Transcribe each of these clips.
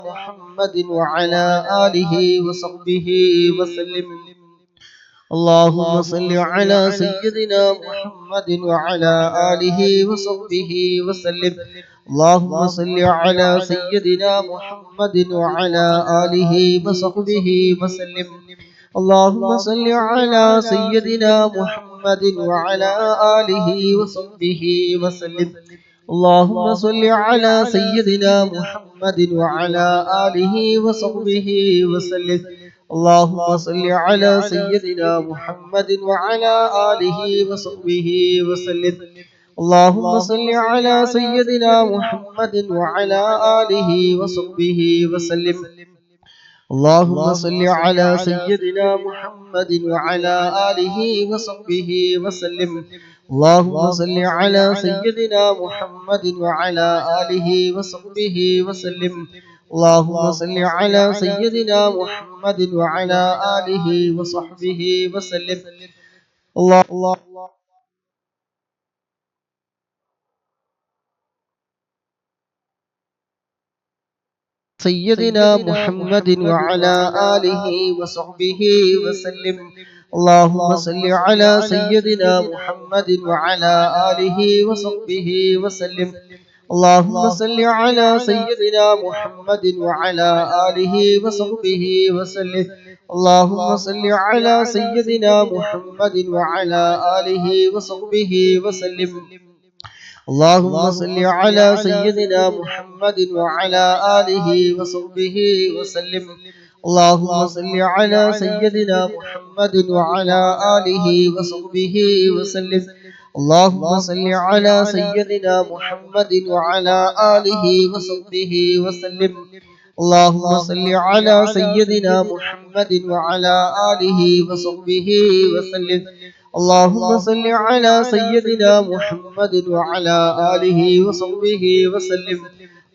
محمد وعلى آله وصحبه وسلم. اللهم صل على سيدنا محمد وعلى آله وصحبه وسلم. اللهم صل على سيدنا محمد وعلى آله وصحبه وسلم. اللهم صل على سيدنا محمد وعلى آله وصحبه وسلم. اللهم صل على سيدنا محمد وعلى آله وصحبه وسلم. اللهم صل على سيدنا محمد وعلى آله وصحبه وسلم. اللهم صل على سيدنا محمد وعلى آله وصحبه وسلم. اللهم صل على سيدنا محمد وعلى آله وصحبه وسلم. اللهم صل على سيدنا محمد وعلى آله وصحبه وسلم. اللهم صل على سيدنا محمد وعلى آله وصحبه وسلم. الله سيدنا محمد وعلى آله وصحبه وسلم. اللهم صل على سيدنا محمد وعلى آله وصحبه وسلم. اللهم صل على سيدنا محمد وعلى آله وصحبه وسلم. اللهم صل على سيدنا محمد وعلى آله وصحبه وسلم. اللهم صل على سيدنا محمد وعلى آله وصحبه وسلم. اللهم صل على سيدنا محمد وعلى آله وصحبه وسلم. اللهم صل على سيدنا محمد وعلى آله وصحبه وسلم. اللهم صل على سيدنا محمد وعلى آله وصحبه وسلم. اللهم صل على سيدنا محمد وعلى آله وصحبه وسلم.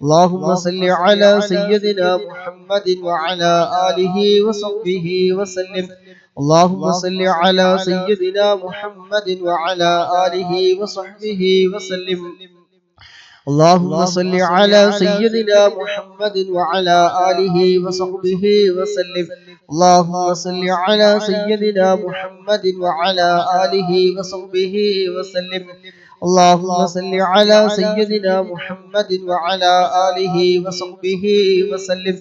اللهم صل على سيدنا محمد وعلى آله وصحبه وسلم. اللهم صل على سيدنا محمد وعلى آله وصحبه وسلم. اللهم صل على سيدنا محمد وعلى آله وصحبه وسلم. اللهم صل على سيدنا محمد وعلى آله وصحبه وسلم. اللهم صل على سيدنا محمد وعلى آله وصحبه وسلم. اللهم صل على سيدنا محمد وعلى آله وصحبه وسلم.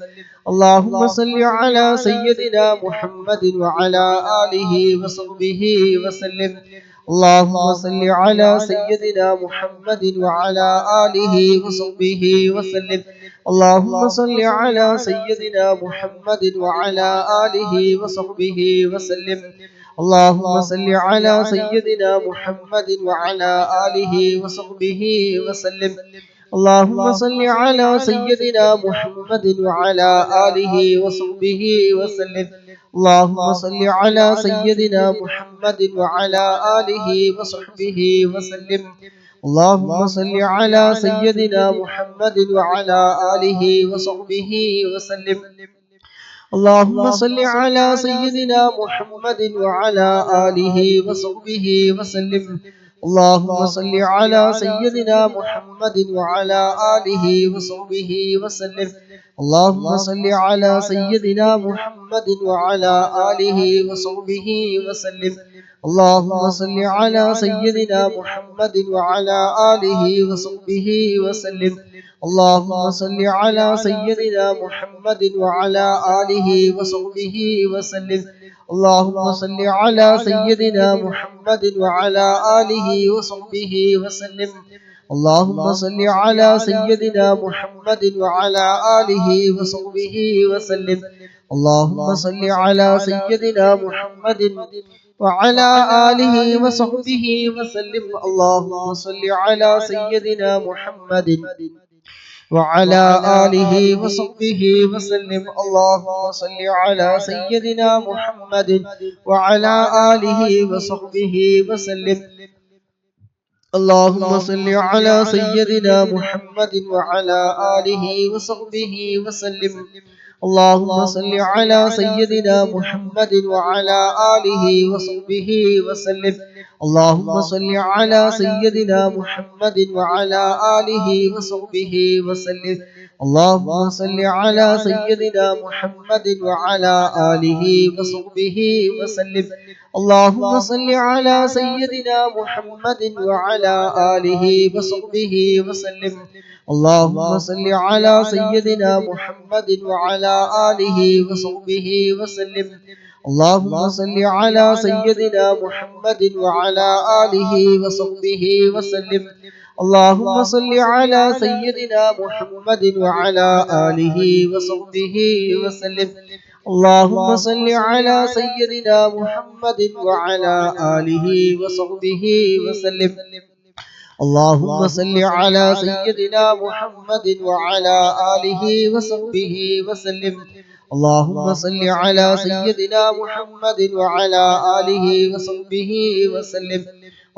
اللهم صل على سيدنا محمد وعلى آله وصحبه وسلم. اللهم صل على سيدنا محمد وعلى آله وصحبه وسلم. اللهم صل على سيدنا محمد وعلى آله وصحبه وسلم. اللهم صل على سيدنا محمد وعلى آله وصحبه وسلم. اللهم صل على سيدنا محمد وعلى آله وصحبه وسلم. اللهم صل على سيدنا محمد وعلى آله وصحبه وسلم. اللهم صل على سيدنا محمد وعلى آله وصحبه وسلم. اللهم صل على سيدنا محمد وعلى آله وصحبه وسلم. اللهم صل على سيدنا محمد وعلى آله وصحبه وسلم. اللهم صل على سيدنا محمد وعلى آله وصحبه وسلم. اللهم صل على سيدنا محمد وعلى آله وصحبه وسلم. اللهم صل على سيدنا محمد وعلى آله وصحبه وسلم. اللهم صل على سيدنا محمد وعلى آله وصحبه وسلم. اللهم صل على سيدنا محمد وعلى آله وصحبه وسلم. اللهم صل على سيدنا محمد وعلى آله وصحبه وسلم. اللهم صل على سيدنا محمد وعلى آله وصحبه وسلم. اللهم صل على سيدنا محمد وعلى آله وصحبه وسلم. اللهم صل على سيدنا محمد وعلى آله وصحبه وسلم. اللهم صل على سيدنا محمد وعلى آله وصحبه وسلم. اللهم صل على سيدنا محمد وعلى آله وصحبه وسلم. اللهم صل على سيدنا محمد وعلى آله وصحبه وسلم. اللهم صل على سيدنا محمد وعلى آله وصحبه وسلم. اللهم صل على سيدنا محمد وعلى آله وصحبه وسلم. اللهم صل على سيدنا محمد وعلى آله وصحبه وسلم. اللهم صل على سيدنا محمد وعلى آله وصحبه وسلم. اللهم صل على سيدنا محمد وعلى آله وصحبه وسلم. اللهم صل على سيدنا محمد وعلى آله وصحبه وسلم.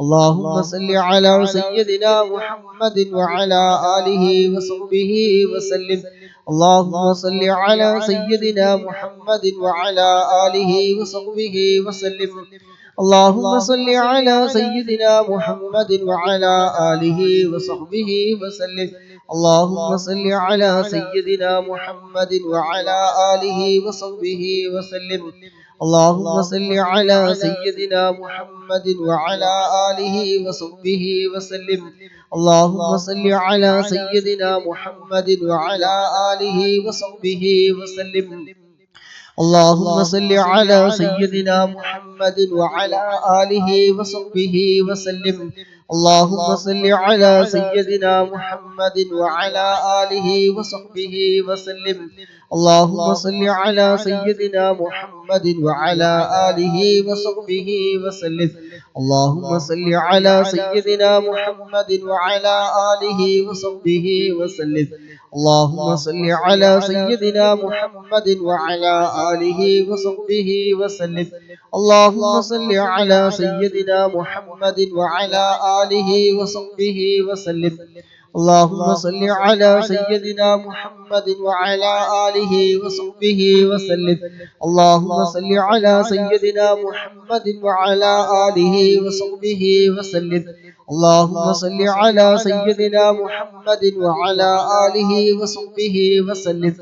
اللهم صل على سيدنا محمد وعلى آله وصحبه وسلم. اللهم صل على سيدنا محمد وعلى آله وصحبه وسلم. اللهم صل على سيدنا محمد وعلى آله وصحبه وسلم. اللهم صل على سيدنا محمد وعلى آله وصحبه وسلم. اللهم صل على سيدنا محمد وعلى آله وصحبه وسلم. اللهم صل على سيدنا محمد وعلى آله وصحبه وسلم. اللهم صل على سيدنا محمد وعلى آله وصحبه وسلم. اللهم صل على سيدنا محمد وعلى آله وصحبه وسلم. اللهم صل على سيدنا محمد وعلى آله وصحبه وسلم. اللهم صل على سيدنا محمد وعلى آله وصحبه وسلم. اللهم صل على سيدنا محمد وعلى آله وصحبه وسلم. اللهم صل على سيدنا محمد وعلى آله وصحبه وسلم. اللهم صل على سيدنا محمد وعلى آله وصحبه وسلم. اللهم صل على سيدنا محمد وعلى آله وصحبه وسلم. اللهم صل على سيدنا محمد وعلى آله وصحبه وسلم.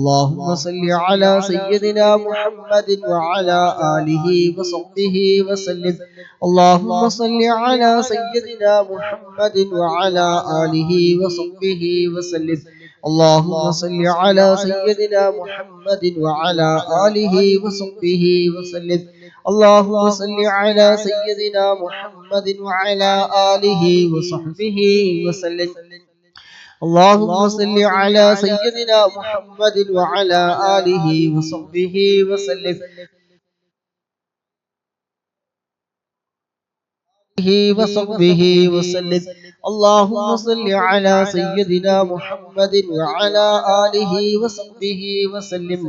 اللهم صل على سيدنا محمد وعلى آله وصحبه وسلم. اللهم صل على سيدنا محمد وعلى آله وصحبه وسلم. اللهم صل على سيدنا محمد وعلى آله وصحبه وسلم. اللهم صل على سيدنا محمد وعلى آله وصحبه وسلم. اللهم صل على سيدنا محمد وعلى آله وصحبه وسلم وصحبه وسلم. اللهم صل على سيدنا محمد وعلى آله وصحبه وسلم.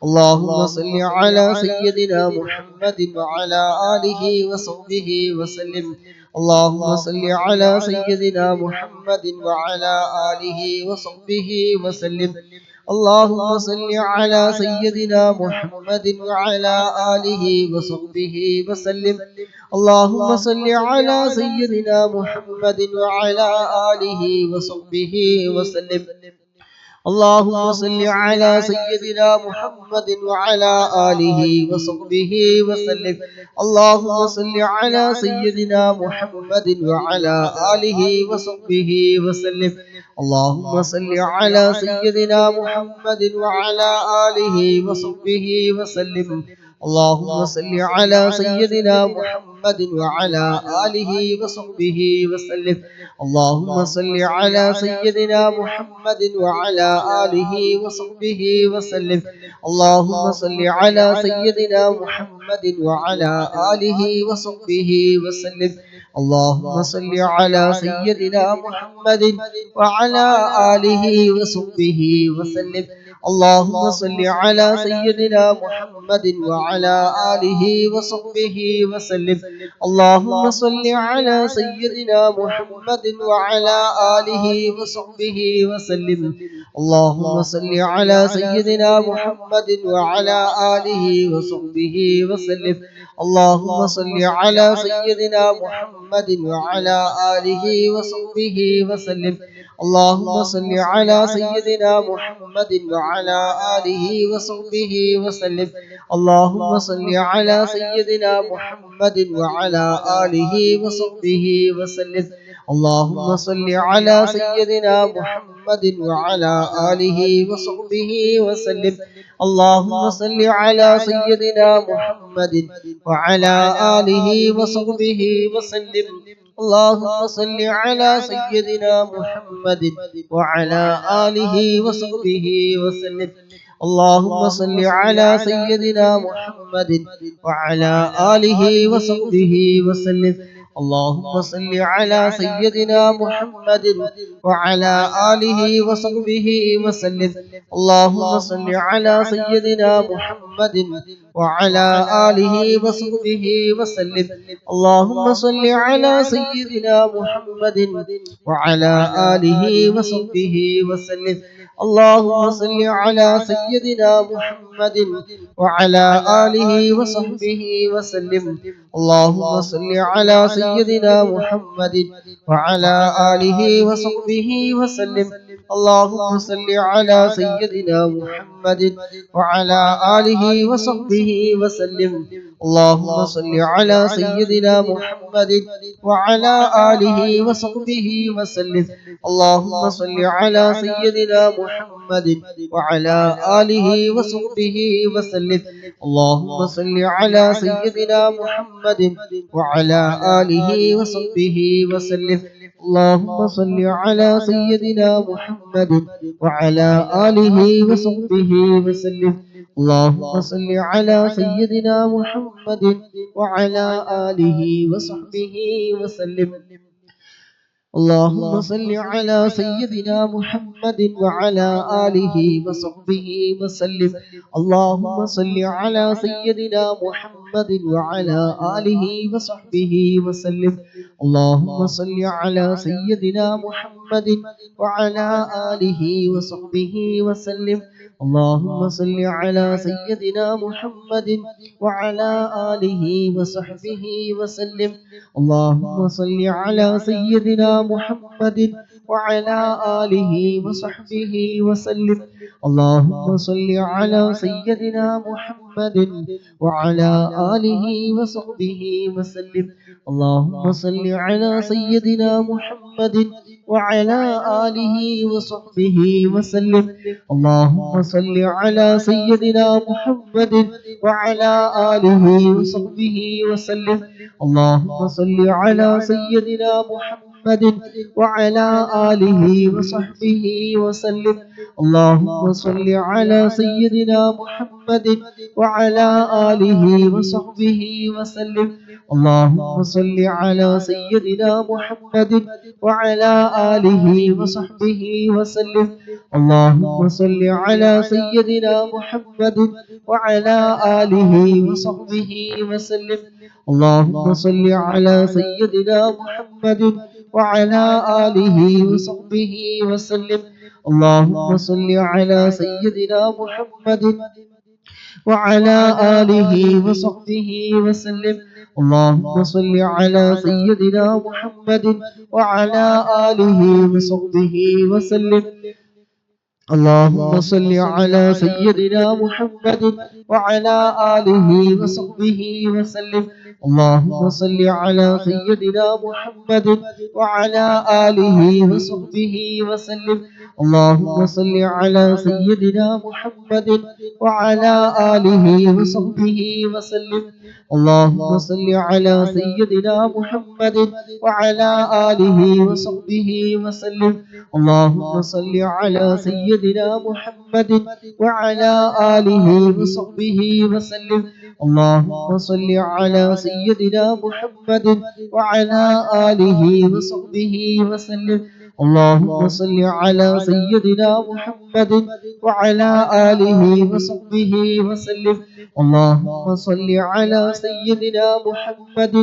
اللهم صل على سيدنا محمد وعلى آله وصحبه وسلم. اللهم صل على سيدنا محمد وعلى آله وصحبه وسلم. اللهم صل على سيدنا محمد وعلى آله وصحبه وسلم. اللهم صل على سيدنا محمد وعلى آله وصحبه وسلم. اللهم صل على سيدنا محمد وعلى آله وصحبه وسلم. اللهم صل على سيدنا محمد وعلى آله وصحبه وسلم. اللهم صل على سيدنا محمد وعلى آله وصحبه وسلم. اللهم صل على سيدنا محمد وعلى آله وصحبه وسلم. اللهم صل على سيدنا محمد وعلى آله وصحبه وسلم. اللهم صل على سيدنا محمد وعلى آله وصحبه وسلم. اللهم صل على سيدنا محمد وعلى آله وصحبه وسلم. اللهم صل على سيدنا محمد وعلى آله وصحبه وسلم. اللهم صل على سيدنا محمد وعلى آله وصحبه وسلم. اللهم صل على سيدنا محمد وعلى آله وصحبه وسلم. اللهم صل على سيدنا محمد وعلى آله وصحبه وسلم. اللهم صل على سيدنا محمد وعلى آله وصحبه وسلم. اللهم صل على سيدنا محمد وعلى آله وصحبه وسلم. اللهم صل على سيدنا محمد وعلى آله وصحبه وسلم. اللهم صل على سيدنا محمد وعلى آله وصحبه وسلم. اللهم صل على سيدنا محمد وعلى آله وصحبه وسلم. اللهم صل على سيدنا محمد وعلى آله وصحبه وسلم. اللهم صل على سيدنا محمد وعلى آله وصحبه وسلم. اللهم صل على سيدنا محمد وعلى آله وصحبه وسلم. اللهم صل على سيدنا محمد وعلى آله وصحبه وسلم. اللهم صل على سيدنا محمد وعلى آله وصحبه وسلم. اللهم صل على سيدنا محمد وعلى آله وصحبه وسلم. اللهم صل على سيدنا محمد وعلى آله وصحبه وسلم. اللهم صل على سيدنا محمد وعلى آله وصحبه وسلم. اللهم صل على سيدنا محمد وعلى آله وصحبه وسلم. اللهم صل على سيدنا محمد وعلى آله وصحبه وسلم. اللهم صل على سيدنا محمد وعلى آله وصحبه وسلم. اللهم صل على سيدنا محمد وعلى آله وصحبه وسلم. اللهم صل على سيدنا محمد وعلى آله وصحبه وسلم. اللهم صل على سيدنا محمد وعلى آله وصحبه وسلم. اللهم صل على سيدنا محمد وعلى آله وصحبه وسلم. اللهم صل على سيدنا محمد وعلى آله وصحبه وسلم. اللهم صل على سيدنا محمد وعلى آله وصحبه وسلم. اللهم صل على سيدنا محمد وعلى آله وصحبه وسلم. اللهم صل على سيدنا محمد وعلى آله وصحبه وسلم. اللهم صل على سيدنا محمد وعلى آله وصحبه وسلم. اللهم صل على سيدنا محمد وعلى آله وصحبه وسلم. اللهم صل على سيدنا محمد وعلى آله وصحبه وسلم. اللهم صل على سيدنا محمد وعلى آله وصحبه وسلم. اللهم صل على سيدنا محمد وعلى آله وصحبه وسلم. اللهم صل على سيدنا محمد وعلى آله وصحبه وسلم. اللهم صل على سيدنا محمد وعلى آله وصحبه وسلم. اللهم صل على سيدنا محمد وعلى آله وصحبه وسلم. اللهم صل على سيدنا محمد وعلى آله وصحبه وسلم. اللهم صل على سيدنا محمد وعلى آله وصحبه وسلم. اللهم صل على سيدنا محمد وعلى آله وصحبه وسلم. اللهم صل على سيدنا محمد وعلى آله وصحبه وسلم. اللهم صل على سيدنا محمد وعلى آله وصحبه وسلم. اللهم صل على سيدنا محمد وعلى آله وصحبه وسلم. اللهم صل على سيدنا محمد وعلى آله وصحبه وسلم. اللهم صل على سيدنا محمد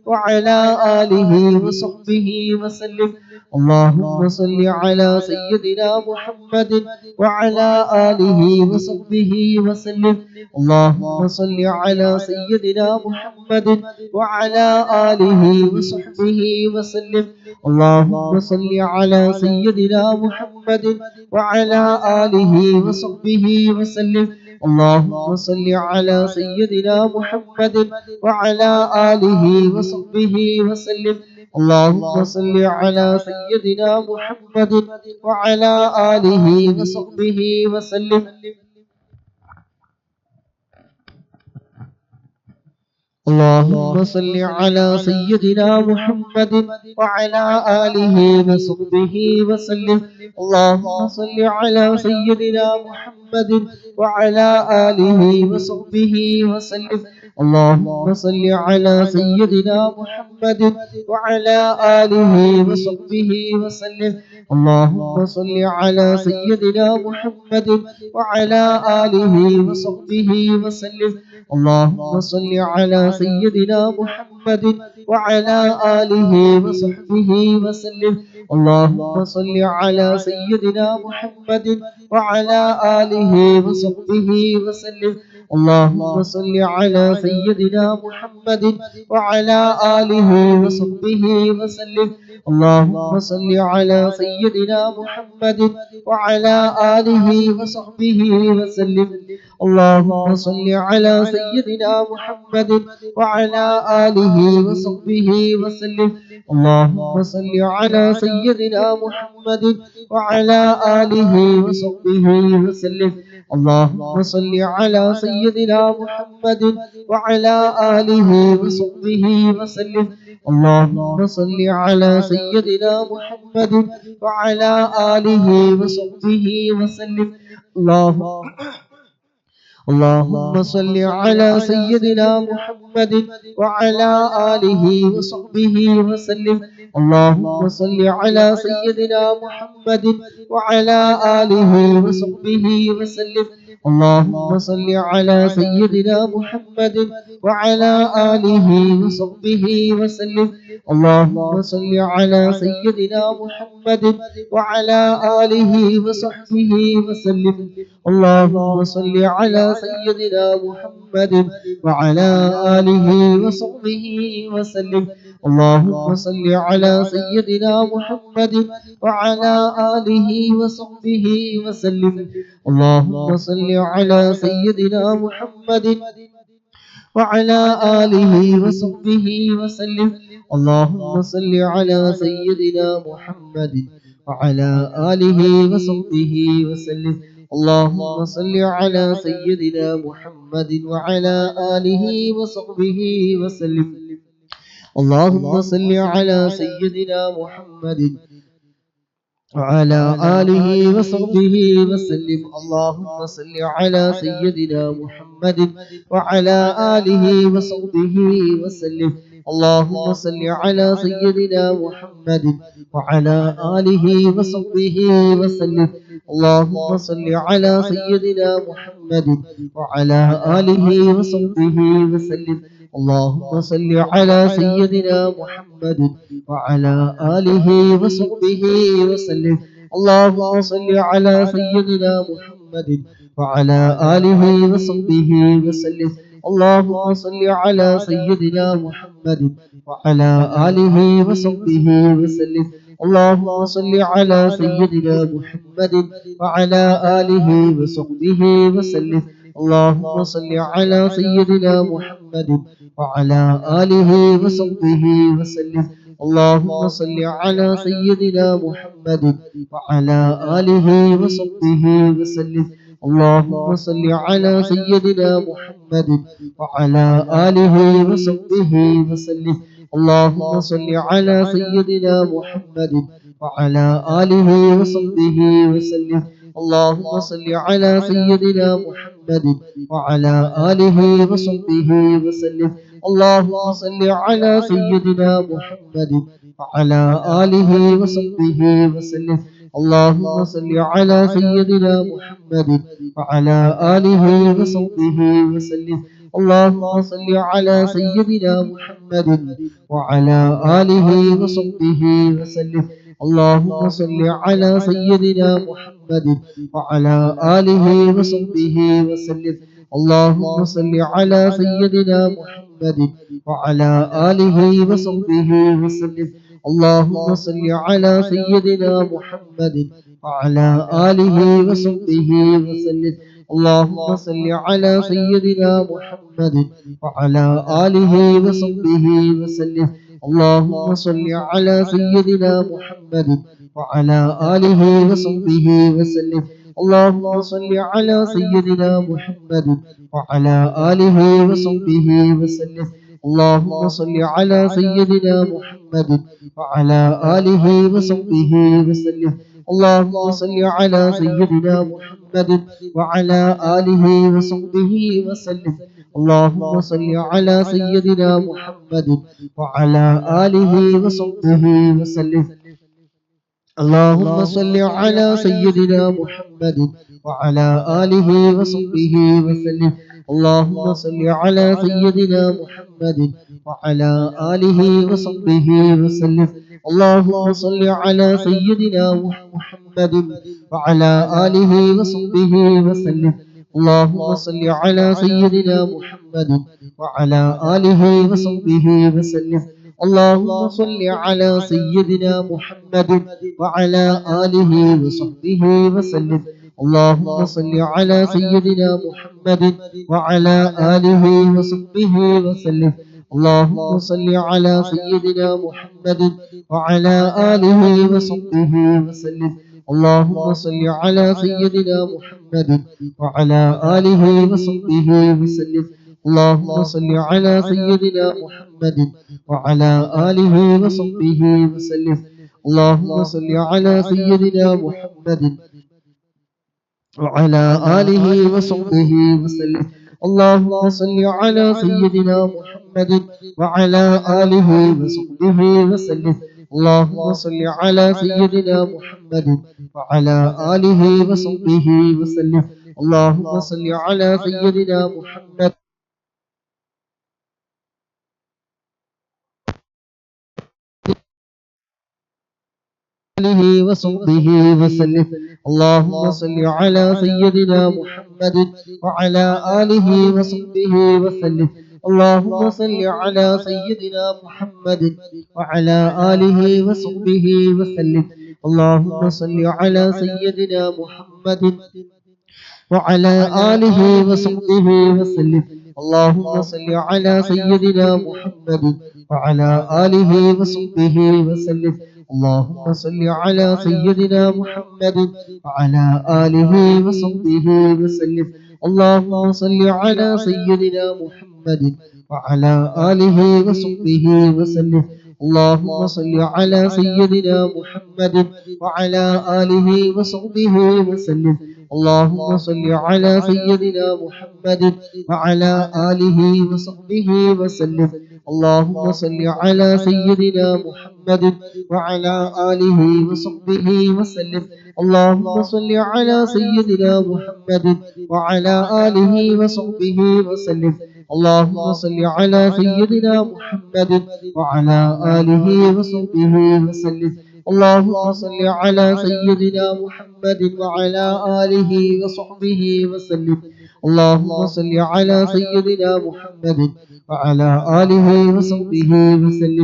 وعلى آله وصحبه وسلم. اللهم صل على سيدنا محمد وعلى آله وصحبه وسلم. اللهم صل على سيدنا محمد وعلى آله وصحبه وسلم. اللهم صل على سيدنا محمد وعلى آله وصحبه وسلم. اللهم صل على سيدنا محمد وعلى آله وصحبه وسلم. اللهم صل على سيدنا محمد وعلى آله وصحبه وسلم. اللهم صل على سيدنا محمد وعلى آله وصحبه وسلم. اللهم صل على سيدنا محمد وعلى آله وصحبه وسلم. اللهم صل على سيدنا محمد وعلى آله وصحبه وسلم. اللهم صل على سيدنا محمد وعلى آله وصحبه وسلم. اللهم صل على سيدنا محمد وعلى آله وصحبه وسلم. اللهم صل على سيدنا محمد وعلى آله وصحبه وسلم. اللهم صل على سيدنا محمد وعلى آله وصحبه وسلم. اللهم صل على سيدنا محمد وعلى آله وصحبه وسلم. اللهم صل على سيدنا محمد وعلى آله وصحبه وسلم. اللهم صل على سيدنا محمد وعلى آله وصحبه وسلم. اللهم صل على سيدنا محمد وعلى آله وصحبه وسلم. اللهم صل على سيدنا محمد وعلى آله وصحبه وسلم. اللهم صل على سيدنا محمد وعلى آله وصحبه وسلم. اللهم صل على سيدنا محمد وعلى آله وصحبه وسلم. اللهم صل على سيدنا محمد وعلى آله وصحبه وسلم. اللهم صل على سيدنا محمد وعلى آله وصحبه وسلم. اللهم صل على سيدنا محمد وعلى آله وصحبه وسلم. اللهم صل على سيدنا محمد وعلى آله وصحبه وسلم. اللهم صل على سيدنا محمد وعلى آله وصحبه وسلم. اللهم صل على سيدنا محمد وعلى آله وصحبه وسلم. اللهم صل على سيدنا محمد وعلى آله وصحبه وسلم. اللهم صل على سيدنا محمد وعلى آله وصحبه وسلم. اللهم صل على سيدنا محمد وعلى آله وصحبه وسلم. اللهم صل على سيدنا محمد وعلى آله وصحبه وسلم. اللهم صل على سيدنا محمد وعلى آله وصحبه وسلم. اللهم صل على سيدنا محمد وعلى آله وصحبه وسلم. اللهم صل على سيدنا محمد وعلى آله وصحبه وسلم. اللهم صل على سيدنا محمد وعلى آله وصحبه وسلم. اللهم صل على سيدنا محمد وعلى آله وصحبه وسلم. اللهم صل على سيدنا محمد وعلى آله وصحبه وسلم. اللهم صل على سيدنا محمد وعلى آله وصحبه وسلم. اللهم صل على سيدنا محمد وعلى آله وصحبه وسلم. اللهم صل على سيدنا محمد وعلى آله وصحبه وسلم. اللهم صل على سيدنا محمد وعلى آله وصحبه وسلم. اللهم صل على سيدنا محمد وعلى آله وصحبه وسلم. اللهم صل على سيدنا محمد وعلى آله وصحبه وسلم. اللهم صل على سيدنا محمد وعلى آله وصحبه وسلم. اللهم صل على سيدنا محمد وعلى آله وصحبه وسلم. اللهم صل على سيدنا محمد وعلى آله وصحبه وسلم. اللهم صل على سيدنا محمد وعلى آله وصحبه وسلم. اللهم صل على سيدنا محمد وعلى آله وصحبه وسلم. اللهم صل على سيدنا محمد وعلى آله وصحبه وسلم. اللهم صل على سيدنا محمد وعلى آله وصحبه وسلم. اللهم صل على سيدنا محمد وعلى آله وصحبه وسلم. اللهم صل على سيدنا محمد وعلى آله وصحبه وسلم. اللهم صل على سيدنا محمد وعلى آله وصحبه وسلم. اللهم صل على سيدنا محمد وعلى آله وصحبه وسلم. اللهم صل على سيدنا محمد وعلى آله وصحبه وسلم. اللهم صل على سيدنا محمد وعلى آله وصحبه وسلم. اللهم صل على سيدنا محمد وعلى آله وصحبه وسلم. اللهم صل على سيدنا محمد وعلى آله وصحبه وسلم. اللهم صل على سيدنا محمد وعلى آله وصحبه وسلم. اللهم صل على سيدنا محمد وعلى آله وصحبه وسلم. اللهم صل على سيدنا محمد وعلى آله وصحبه وسلم. اللهم صل على سيدنا محمد وعلى آله وصحبه وسلم. اللهم صل على سيدنا محمد وعلى آله وصحبه وسلم. اللهم صل على سيدنا محمد وعلى آله وصحبه وسلم. اللهم صل على سيدنا محمد وعلى آله وصحبه وسلم. اللهم صل على سيدنا محمد آله وصحبه وسلم. اللهم صل على سيدنا محمد وعلى آله وصحبه وسلم. اللهم صل على سيدنا محمد وعلى آله وصحبه وسلم. اللهم صل على سيدنا محمد وعلى آله وصحبه وسلم. اللهم صل على سيدنا محمد وعلى آله وصحبه وسلم. اللهم صل على سيدنا محمد وعلى آله وصحبه وسلم. اللهم صل على سيدنا محمد وعلى آله وصحبه وسلم. اللهم صل على سيدنا محمد وعلى آله وصحبه وسلم. اللهم صل على سيدنا محمد وعلى آله وصحبه وسلم. اللهم صل على سيدنا محمد وعلى آله وصحبه وسلم. اللهم صل على سيدنا محمد وعلى آله وصحبه وسلم. اللهم صل على سيدنا محمد وعلى آله وصحبه وسلم. اللهم صل على سيدنا محمد وعلى آله وصحبه وسلم. اللهم صل على سيدنا محمد وعلى آله وصحبه وسلم.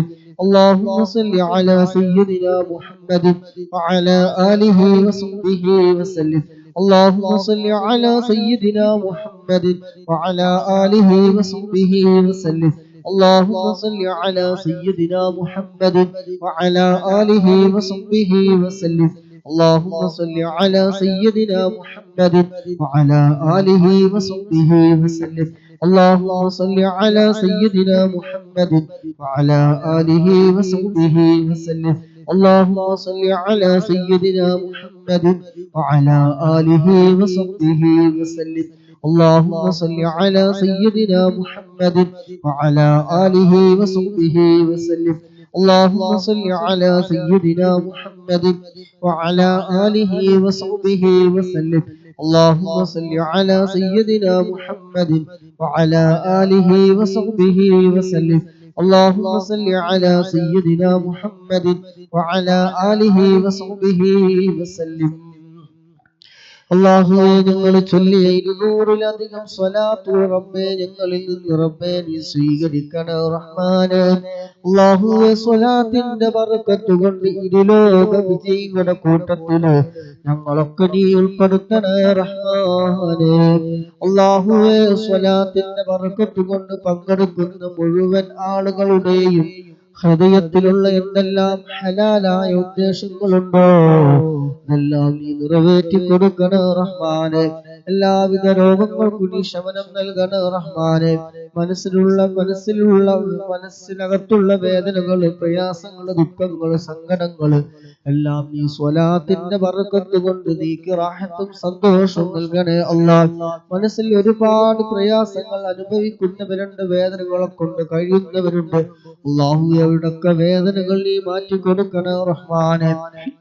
اللهم صل على سيدنا محمد وعلى آله وصحبه وسلم. اللهم صل على سيدنا محمد وعلى آله وصحبه وسلم. اللهم صل على سيدنا محمد وعلى آله وصحبه وسلم. اللهم صل على سيدنا محمد وعلى آله وصحبه وسلم. اللهم صل على سيدنا محمد وعلى آله وصحبه وسلم. اللهم صل على سيدنا محمد وعلى آله وصحبه وسلم. اللهم صل على سيدنا محمد وعلى آله وصحبه وسلم. اللهم صل على سيدنا محمد وعلى آله وصحبه وسلم. اللهم صل على سيدنا محمد وعلى آله وصحبه وسلم. اللهم صل على سيدنا محمد وعلى آله وصحبه وسلم. അല്ലാഹുവേ ഞങ്ങൾ ചൊല്ലിയ 200-ലധികം സ്വലാത്തു റബ്ബേ ഞങ്ങളിൽ നിന്ന് റബ്ബേ നീ സ്വീകരിക്കണേ റഹ്മാനേ. അല്ലാഹുവേ സ്വലാത്തിന്റെ ബർക്കത്ത് കൊണ്ട് ഇരുലോക വിജയികളുടെ കൂട്ടത്തില് ഞങ്ങളൊക്കെ നീ ഉൾപ്പെടുത്തണേ റഹ്മാനേ. അല്ലാഹുവേ സ്വലാത്തിന്റെ ബർക്കത്ത് കൊണ്ട് പങ്കെടുക്കുന്ന മുഴുവൻ ആളുകളുടെയും ഹൃദയത്തിലുള്ള എന്തെല്ലാം ഹലാലായ ഉദ്ദേശങ്ങളുണ്ടോ എല്ലാം നീ നിറവേറ്റി കൊടുക്കണേ റഹ്മാനെ. എല്ലാവിധ രോഗങ്ങൾക്കും നീ ശമനം നൽകണേ റഹ്മാനെ. മനസ്സിനകത്തുള്ള വേദനകള്, പ്രയാസങ്ങള്, ദുഃഖങ്ങള്, സങ്കടങ്ങള് എല്ലാം നീ സ്വലാത്തിന്റെ ബർക്കത്ത് കൊണ്ട് നീക്കി റാഹത്തും സന്തോഷവും നൽകണേ അല്ലാഹ്. മനസ്സിൽ ഒരുപാട് പ്രയാസങ്ങൾ അനുഭവിക്കുന്നവരുണ്ട്, വേദനകളെ കൊണ്ട് കഴിയുന്നവരുണ്ട്. അല്ലാഹുവേ വേദനകൾ നീ മാറ്റി കൊടുക്കണേ റഹ്മാനെ.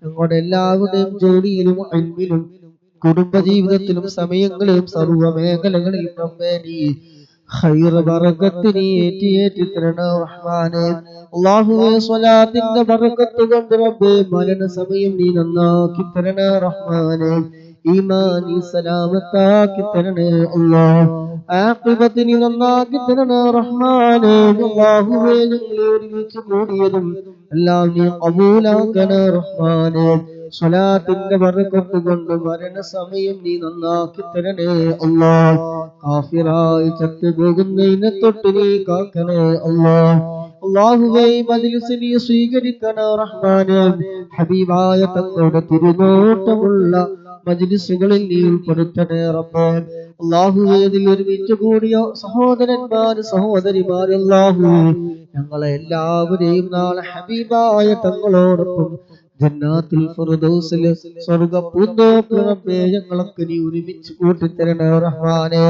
ഞങ്ങളുടെ എല്ലാവരുടെയും ജോലിയിലും ഇൽമിലും കുടുംബജീവിതത്തിലും സമയങ്ങളിലും സർവ്വ മേഖലകളിലും റബ്ബേ നീ ഖൈർ ബറകത്ത് നീ ഏറ്റി തരണേ റഹ്മാനെ. അല്ലാഹുവേ സ്വലാത്തിന്റെ ബറകത്ത് കൊണ്ട് റബ്ബേ മരണ സമയം നീ നന്നാക്കി തരണേ റഹ്മാനെ. ഈമാൻ നീ സലാമത്താക്കി തരണേ അല്ലാഹ്. ആഖിബത്ത് നീ നന്നാക്കി തരണേ റഹ്മാനെ. അല്ലാഹുവേ ഞങ്ങളെ ഒരുമിച്ച് കൂടിയതും എല്ലാം നീ ഖബൂലാക്കണേ റഹ്മാനെ. സ്വലാത്തിന്റെ ബർക്കത്ത് കൊണ്ട് മരണസമയം നീ നന്നാക്കി തരണേ അല്ലാഹ്. കാഫിറായി ചത്തുപോകുന്നതിനെ തൊട്ട് നീ കാക്കണേ അല്ലാഹ്. അല്ലാഹുവേ മജ്ലിസ് നീ സ്വീകരിക്കണേ റഹ്മാനെ. ഹബീബായ തങ്ങളുടെ തിരുനോട്ടമുള്ള മജ്ലിസുകളിൽ നീ ഉൾപ്പെടുത്തണേ റബ്ബേ. അല്ലാഹുവേ ഇതിൽ ഒരുമിച്ച് കൂടിയ സഹോദരന്മാര് സഹോദരിമാര് അല്ലാഹുവേ ഞങ്ങളെ എല്ലാവരെയും നാളെ ഹബീബായ തങ്ങളോടൊപ്പം ജന്നാത്തുൽ ഫിർദൗസിൽ സ്വർഗ്ഗ പൂന്തോപ്പിൽ റബ്ബേ ഞങ്ങളൊക്കെ നീ ഒരുമിച്ച് കൂട്ടിത്തരണേ റഹ്മാനെ.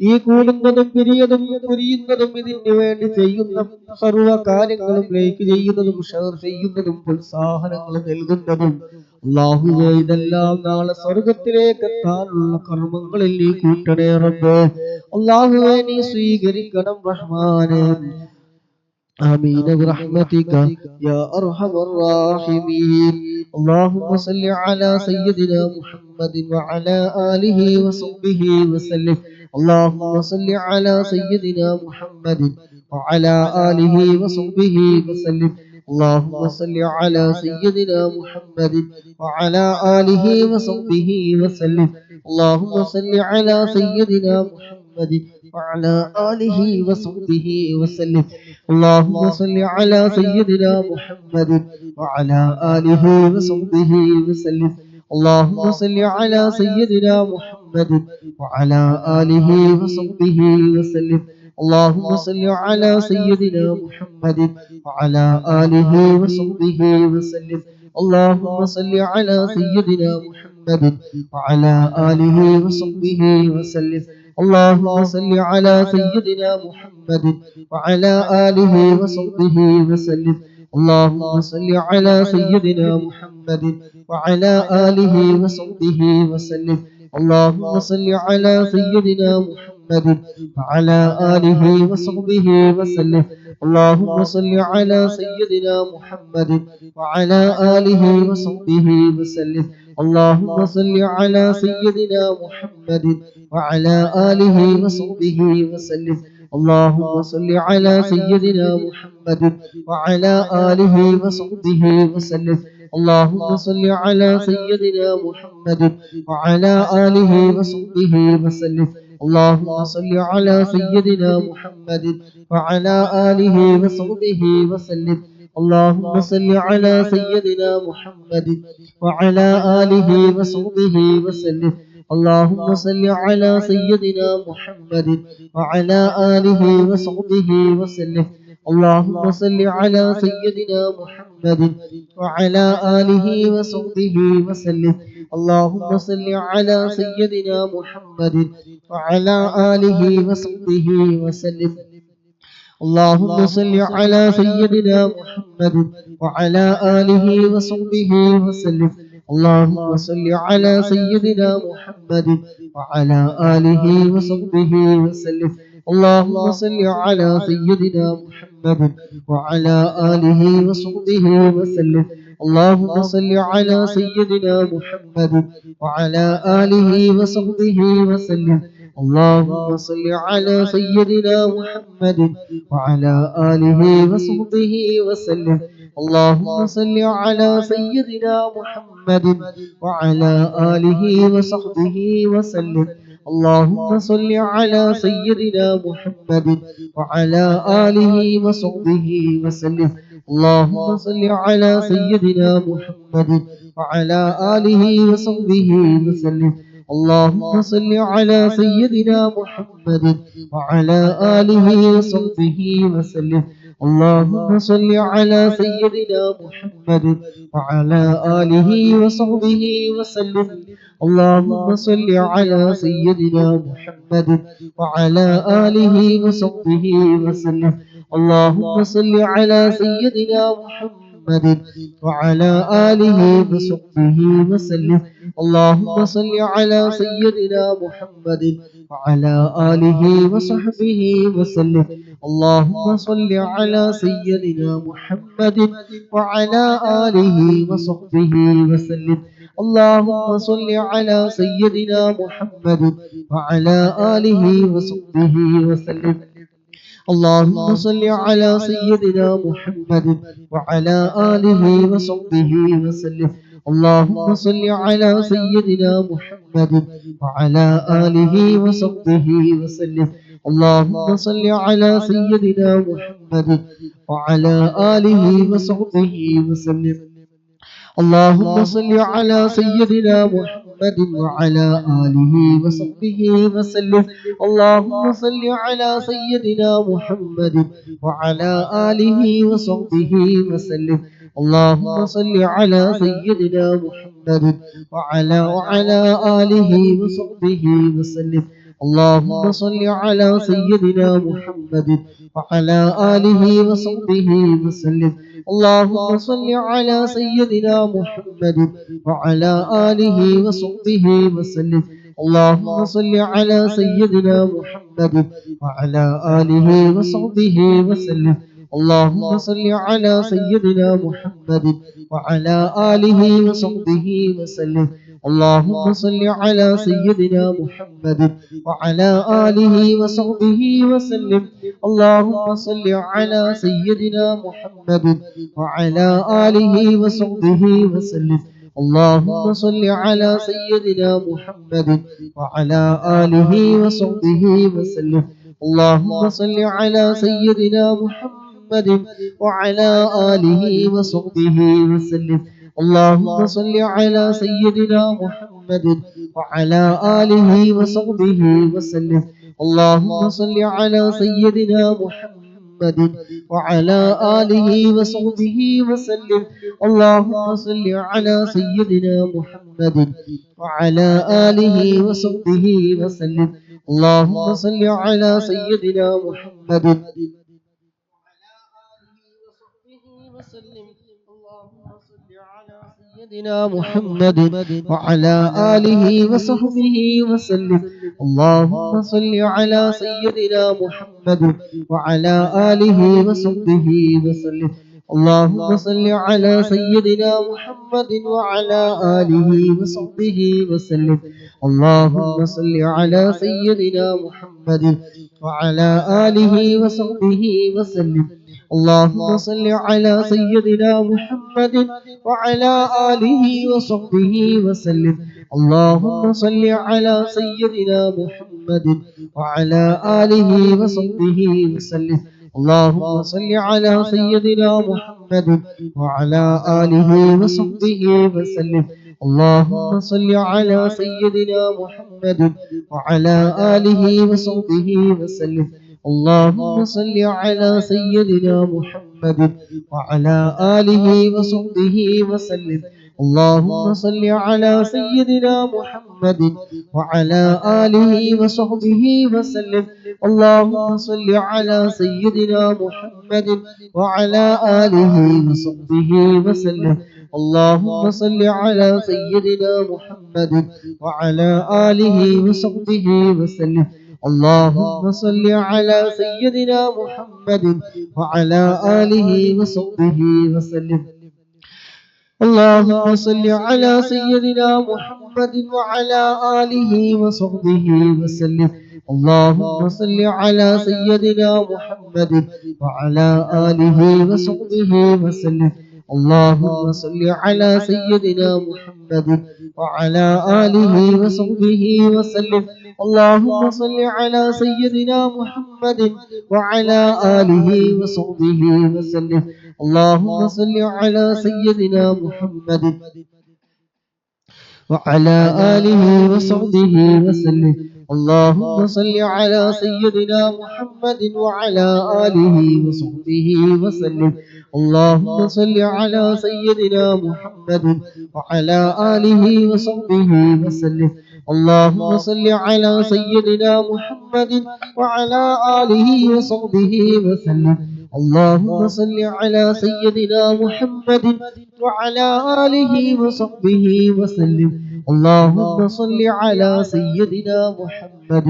ഈ കൂടുന്നതും പിരിയുന്നതും ഇതിനു വേണ്ടി ചെയ്യുന്ന സർവ്വ കാര്യങ്ങളും ലൈക്ക് ചെയ്യുന്നതും ഷെയർ ചെയ്യുന്നതും പ്രോത്സാഹനങ്ങൾ നൽകുന്നതും അല്ലാഹുവേ ഇതെല്ലാം നാളെ സ്വർഗ്ഗത്തിലേക്ക് എത്താനുള്ള കർമ്മങ്ങളിൽ നീ കൂട്ടണേ റബ്ബേ. അല്ലാഹുവേ നീ സ്വീകരിക്കണം റഹ്മാനെ. آمين برحمتك يا أرحم الراحمين. اللهم صل على سيدنا محمد وعلى آله وصحبه وسلم. اللهم صل على سيدنا محمد وعلى آله وصحبه وسلم. اللهم صل على سيدنا محمد وعلى آله وصحبه وسلم. اللهم صل على سيدنا محمد وعلى آله وصحبه وسلم. اللهم صل على سيدنا محمد وعلى آله وصحبه وسلم. اللهم صل على سيدنا محمد وعلى آله وصحبه وسلم. اللهم صل على سيدنا محمد وعلى آله وصحبه وسلم. اللهم صل على سيدنا محمد وعلى آله وصحبه وسلم. اللهم صل على سيدنا محمد وعلى آله وصحبه وسلم. اللهم صل على سيدنا محمد وعلى آله وصحبه وسلم. اللهم صل على سيدنا محمد وعلى آله وصحبه وسلم. اللهم صل على سيدنا محمد وعلى آله وصحبه وسلم. اللهم صل على سيدنا محمد وعلى آله وصحبه وسلم. اللهم صل على سيدنا محمد وعلى آله وصحبه وسلم. اللهم صل على سيدنا محمد وعلى آله وصحبه وسلم. اللهم صل على سيدنا محمد وعلى آله وصحبه وسلم. اللهم صل على سيدنا محمد وعلى آله وصحبه وسلم. اللهم صل على سيدنا محمد وعلى آله وصحبه وسلم. اللهم صل على سيدنا محمد وعلى آله وصحبه وسلم. اللهم صل على سيدنا محمد وعلى آله وصحبه وسلم. اللهم صل على سيدنا محمد وعلى آله وصحبه وسلم. اللهم صل على سيدنا محمد وعلى آله وصحبه وسلم. اللهم صل على سيدنا محمد وعلى آله وصحبه وسلم. اللهم صل على سيدنا محمد وعلى آله وصحبه وسلم. اللهم صل على سيدنا محمد وعلى آله وصحبه وسلم. اللهم صل على سيدنا محمد وعلى آله وصحبه وسلم. اللهم صل على سيدنا محمد وعلى آله وصحبه وسلم. اللهم صل على سيدنا محمد وعلى آله وصحبه وسلم. اللهم صل على سيدنا محمد وعلى آله وصحبه وسلم. اللهم صل على سيدنا محمد وعلى آله وصحبه وسلم. اللهم صل على سيدنا محمد وعلى آله وصحبه وسلم. اللهم صل على سيدنا محمد وعلى آله وصحبه وسلم. اللهم صل على سيدنا محمد وعلى آله وصحبه وسلم. اللهم صل على سيدنا محمد وعلى آله وصحبه وسلم. اللهم صل على سيدنا محمد وعلى آله وصحبه وسلم. اللهم صل على سيدنا محمد وعلى آله وصحبه وسلم. اللهم صل على سيدنا محمد وعلى آله وصحبه وسلم. اللهم صل على سيدنا محمد وعلى آله وصحبه وسلم. اللهم صل على سيدنا محمد وعلى آله وصحبه وسلم. اللهم صل على سيدنا محمد وعلى آله وصحبه وسلم. اللهم صل على سيدنا محمد وعلى آله وصحبه وسلم. اللهم صل على سيدنا محمد وعلى آله وصحبه وسلم. اللهم صل على سيدنا محمد وعلى آله وصحبه وسلم. اللهم صل على سيدنا محمد وعلى آله وصحبه وسلم. اللهم صل على سيدنا محمد وعلى آله وصحبه وسلم. اللهم صل على سيدنا محمد وعلى آله وصحبه وسلم. اللهم صل على سيدنا محمد وعلى آله وصحبه وسلم. اللهم صل على سيدنا محمد وعلى آله وصحبه وسلم. اللهم صل على سيدنا محمد وعلى آله وصحبه وسلم. اللهم صل على سيدنا محمد وعلى آله وصحبه وسلم. اللهم صل على سيدنا محمد وعلى آله وصحبه وسلم. اللهم صل على سيدنا محمد وعلى آله وصحبه وسلم. اللهم صل على سيدنا محمد سيدنا محمد وعلى آله وصحبه وسلم. اللهم صل على سيدنا محمد وعلى آله وصحبه وسلم. اللهم صل على سيدنا محمد وعلى آله وصحبه وسلم. اللهم صل على سيدنا محمد وعلى آله وصحبه وسلم. اللهم صل على سيدنا محمد وعلى آله وصحبه وسلم. اللهم صل على سيدنا محمد وعلى آله وصحبه وسلم. اللهم صل على سيدنا محمد وعلى آله وصحبه وسلم. اللهم صل على سيدنا محمد وعلى آله وصحبه وسلم. اللهم صل على سيدنا محمد وعلى آله وصحبه وسلم. اللهم صل على سيدنا محمد وعلى آله وصحبه وسلم. اللهم صل على سيدنا محمد وعلى آله وصحبه وسلم. اللهم صل على سيدنا محمد وعلى آله وصحبه وسلم. اللهم صل على سيدنا محمد وعلى آله وصحبه وسلم. اللهم صل على سيدنا محمد وعلى آله وصحبه وسلم. اللهم صل على سيدنا محمد وعلى آله وصحبه وسلم. اللهم صل على سيدنا محمد وعلى آله وصحبه وسلم. اللهم صل على سيدنا محمد وعلى آله وصحبه وسلم. اللهم صل على سيدنا محمد وعلى آله وصحبه وسلم. اللهم صل على سيدنا محمد وعلى آله وصحبه وسلم. اللهم صل على سيدنا محمد وعلى آله وصحبه وسلم. اللهم صل على سيدنا محمد وعلى آله وصحبه وسلم. اللهم صل على سيدنا محمد وعلى آله وصحبه وسلم. اللهم صل على سيدنا محمد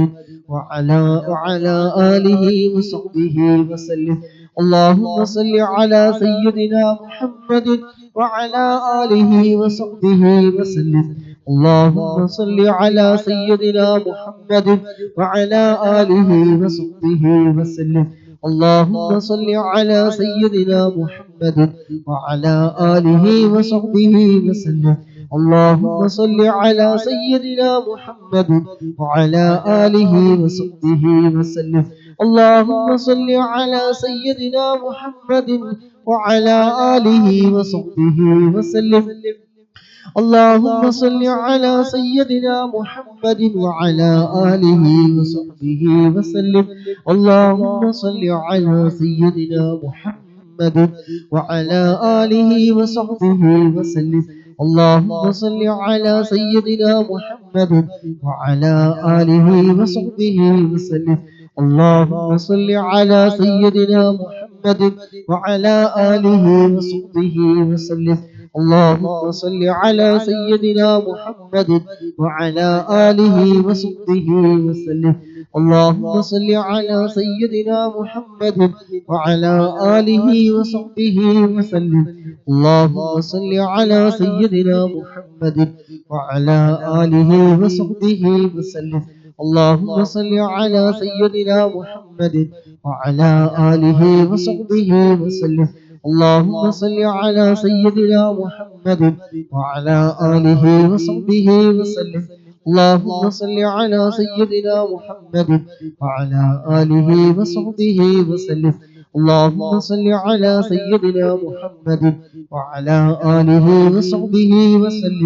وعلى آله وصحبه وسلم. اللهم صل على سيدنا محمد وعلى آله وصحبه وسلم. اللهم صل على سيدنا محمد وعلى آله وصحبه وسلم. اللهم صل على سيدنا محمد وعلى آله وصحبه وسلم. اللهم صل على سيدنا محمد وعلى آله وصحبه وسلم. اللهم صل على سيدنا محمد وعلى آله وصحبه وسلم. اللهم صل على سيدنا محمد وعلى آله وصحبه وسلم. اللهم صل على سيدنا محمد وعلى آله وصحبه وسلم. اللهم صل على سيدنا محمد وعلى آله وصحبه وسلم. اللهم صل على سيدنا محمد وعلى آله وصحبه وسلم. اللهم صل على سيدنا محمد وعلى آله وصحبه وسلم. اللهم صل على سيدنا محمد وعلى آله وصحبه وسلم. اللهم صل على سيدنا محمد وعلى آله وصحبه وسلم. اللهم صل على سيدنا محمد وعلى آله وصحبه وسلم. اللهم صل على سيدنا محمد وعلى آله وصحبه وسلم. اللهم صل على سيدنا محمد وعلى آله وصحبه وسلم. اللهم صل على سيدنا محمد وعلى آله وصحبه وسلم. اللهم صل على سيدنا محمد وعلى آله وصحبه وسلم.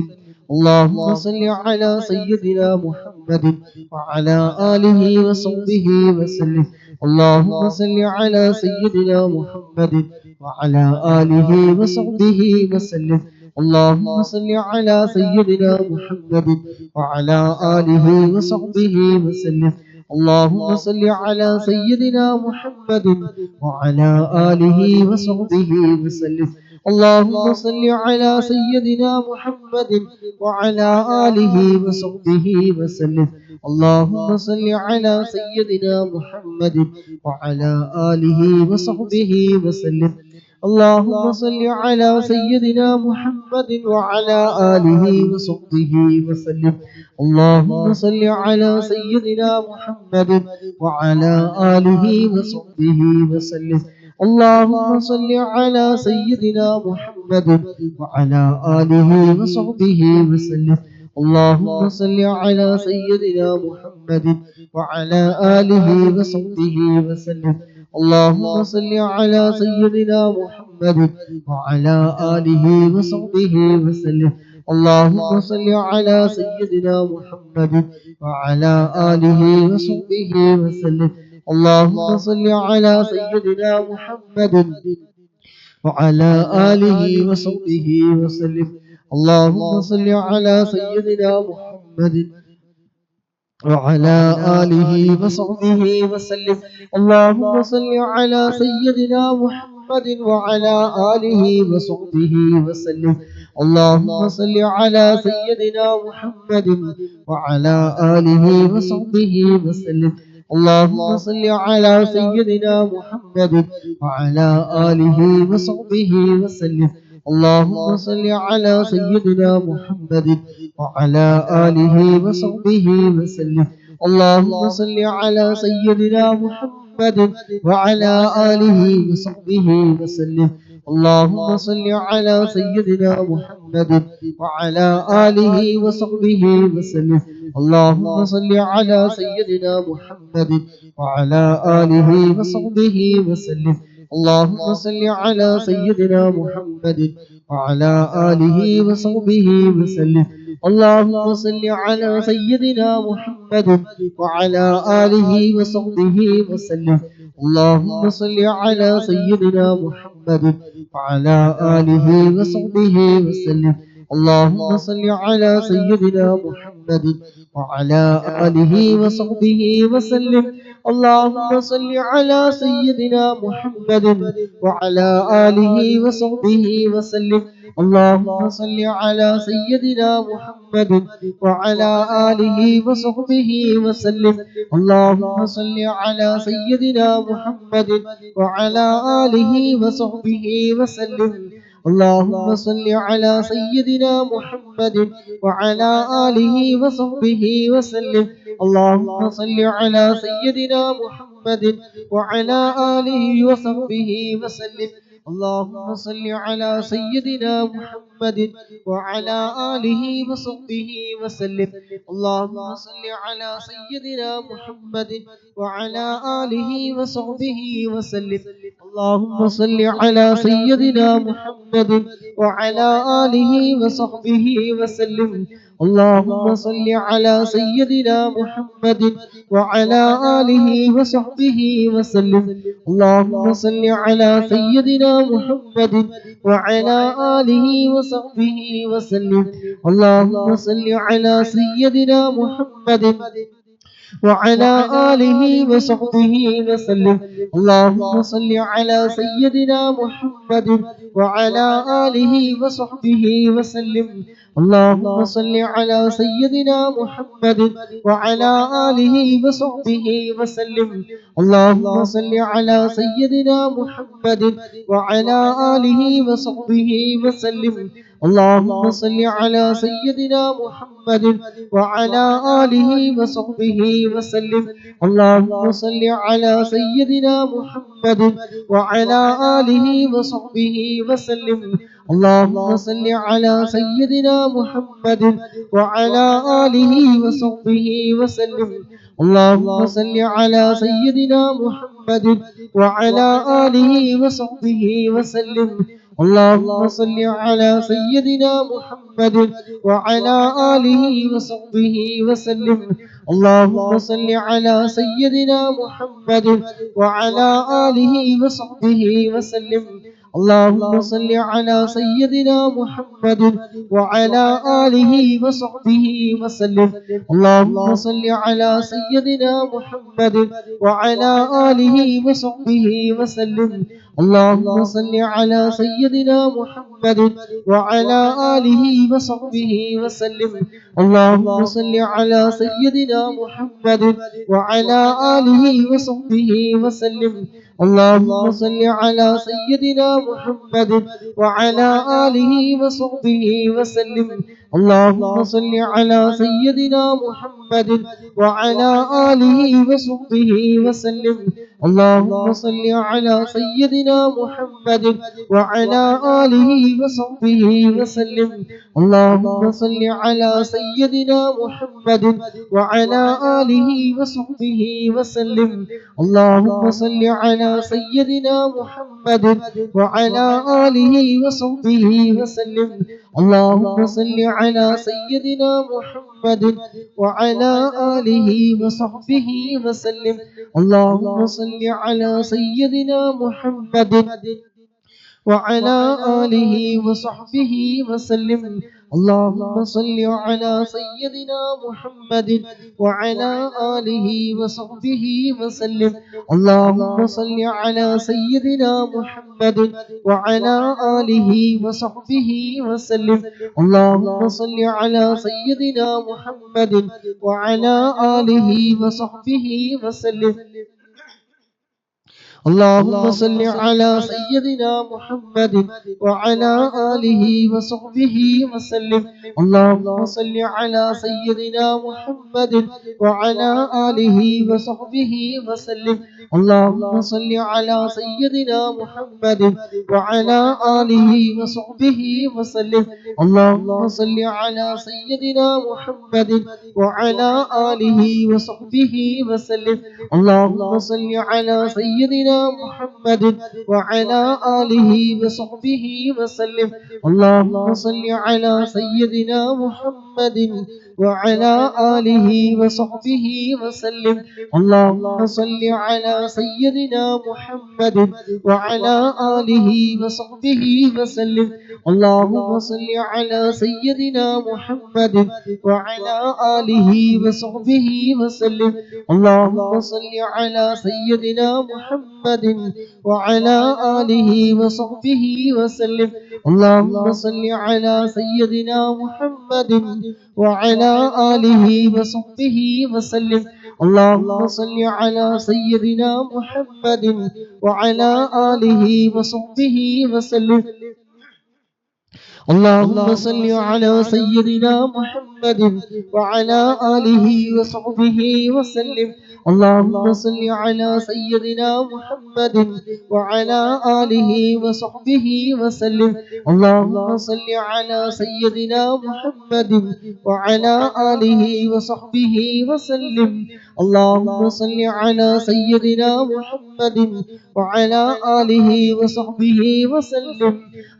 اللهم صل على سيدنا محمد وعلى آله وصحبه وسلم. اللهم صل على سيدنا محمد وعلى آله وصحبه وسلم. اللهم صل على سيدنا محمد وعلى آله وصحبه وسلم. اللهم صل على سيدنا محمد وعلى آله وصحبه وسلم. اللهم صل على سيدنا محمد وعلى آله وصحبه وسلم. اللهم صل على سيدنا محمد وعلى آله وصحبه وسلم. اللهم صل على سيدنا محمد وعلى آله وصحبه وسلم. اللهم صل على سيدنا محمد وعلى آله وصحبه وسلم. اللهم صل على سيدنا محمد وعلى آله وصحبه وسلم. اللهم صل على سيدنا محمد وعلى آله وصحبه وسلم. اللهم صل على سيدنا محمد وعلى آله وصحبه وسلم. اللهم صل على سيدنا محمد وعلى آله وصحبه وسلم. اللهم صل على سيدنا محمد وعلى آله وصحبه وسلم. اللهم صل على سيدنا محمد وعلى آله وصحبه وسلم. اللهم صل على سيدنا محمد وعلى آله وصحبه وسلم. اللهم صل على سيدنا محمد وعلى آله وصحبه وسلم. اللهم صل على سيدنا محمد وعلى آله وصحبه وسلم. اللهم صل على سيدنا محمد وعلى آله وصحبه وسلم. اللهم صل على سيدنا محمد وعلى آله وصحبه وسلم. اللهم صل على سيدنا محمد وعلى آله وصحبه وسلم. اللهم صل على سيدنا محمد وعلى آله وصحبه وسلم. اللهم صل على سيدنا محمد وعلى آله وصحبه وسلم. اللهم صل على سيدنا محمد وعلى آله وصحبه وسلم. اللهم صل على سيدنا محمد وعلى آله وصحبه وسلم. اللهم صل على سيدنا محمد وعلى آله وصحبه وسلم. اللهم صل على سيدنا محمد وعلى آله وصحبه وسلم. اللهم صل على سيدنا محمد وعلى آله وصحبه وسلم. اللهم صل على سيدنا محمد وعلى آله وصحبه وسلم. اللهم صل على سيدنا محمد وعلى آله وصحبه وسلم. اللهم صل على سيدنا محمد وعلى آله وصحبه وسلم. اللهم صل على سيدنا محمد وعلى آله وصحبه وسلم. اللهم صل على سيدنا محمد وعلى آله وصحبه وسلم. اللهم صل على سيدنا محمد وعلى آله وصحبه وسلم. اللهم صل على سيدنا محمد وعلى آله وصحبه وسلم. اللهم صل على سيدنا محمد وعلى آله وصحبه وسلم. اللهم صل على سيدنا محمد وعلى آله وصحبه وسلم. اللهم صل على سيدنا محمد وعلى آله وصحبه وسلم. اللهم صل على سيدنا محمد وعلى آله وصحبه وسلم. اللهم صل على سيدنا محمد وعلى آله وصحبه وسلم. اللهم صل على سيدنا محمد وعلى آله وصحبه وسلم. اللهم صل على سيدنا محمد وعلى آله وصحبه وسلم. اللهم صل على سيدنا محمد وعلى آله وصحبه وسلم. اللهم صل على سيدنا محمد وعلى آله وصحبه وسلم. اللهم صل على سيدنا محمد وعلى آله وصحبه وسلم. اللهم صل على سيدنا محمد وعلى آله وصحبه وسلم. اللهم صل على سيدنا محمد وعلى آله وصحبه وسلم. اللهم صل على سيدنا محمد وعلى آله وصحبه وسلم. اللهم صل على سيدنا محمد وعلى آله وصحبه وسلم. اللهم صل على سيدنا محمد وعلى آله وصحبه وسلم. اللهم صل على سيدنا محمد وعلى آله وصحبه وسلم. اللهم صل على سيدنا محمد وعلى آله وصحبه وسلم. اللهم صل على سيدنا محمد وعلى آله وصحبه وسلم. اللهم صل على سيدنا محمد وعلى آله وصحبه وسلم. اللهم صل على سيدنا محمد وعلى آله وصحبه وسلم. اللهم صل على سيدنا محمد وعلى آله وصحبه وسلم. اللهم صل على سيدنا محمد وعلى آله وصحبه وسلم. اللهم صل على سيدنا محمد وعلى آله وصحبه وسلم. اللهم صل على سيدنا محمد وعلى آله وصحبه وسلم. اللهم صل على سيدنا محمد وعلى آله وصحبه وسلم. اللهم صل على سيدنا محمد وعلى آله وصحبه وسلم. اللهم صل على سيدنا محمد وعلى آله وصحبه وسلم. اللهم صل على سيدنا محمد وعلى آله وصحبه وسلم. اللهم صل على سيدنا محمد وعلى آله وصحبه وسلم. اللهم صل على سيدنا محمد وعلى آله وصحبه وسلم. اللهم صل على سيدنا محمد وعلى آله وصحبه وسلم. اللهم صل على سيدنا محمد وعلى آله وصحبه وسلم. اللهم صل على سيدنا محمد وعلى آله وصحبه وسلم. اللهم صل على سيدنا محمد وعلى آله وصحبه وسلم. اللهم صل على سيدنا محمد وعلى آله وصحبه وسلم. اللهم صل على سيدنا محمد وعلى آله وصحبه وسلم. اللهم صل على سيدنا محمد وعلى آله وصحبه وسلم. اللهم صل على سيدنا محمد وعلى آله وصحبه وسلم. اللهم صل على سيدنا محمد وعلى آله وصحبه وسلم.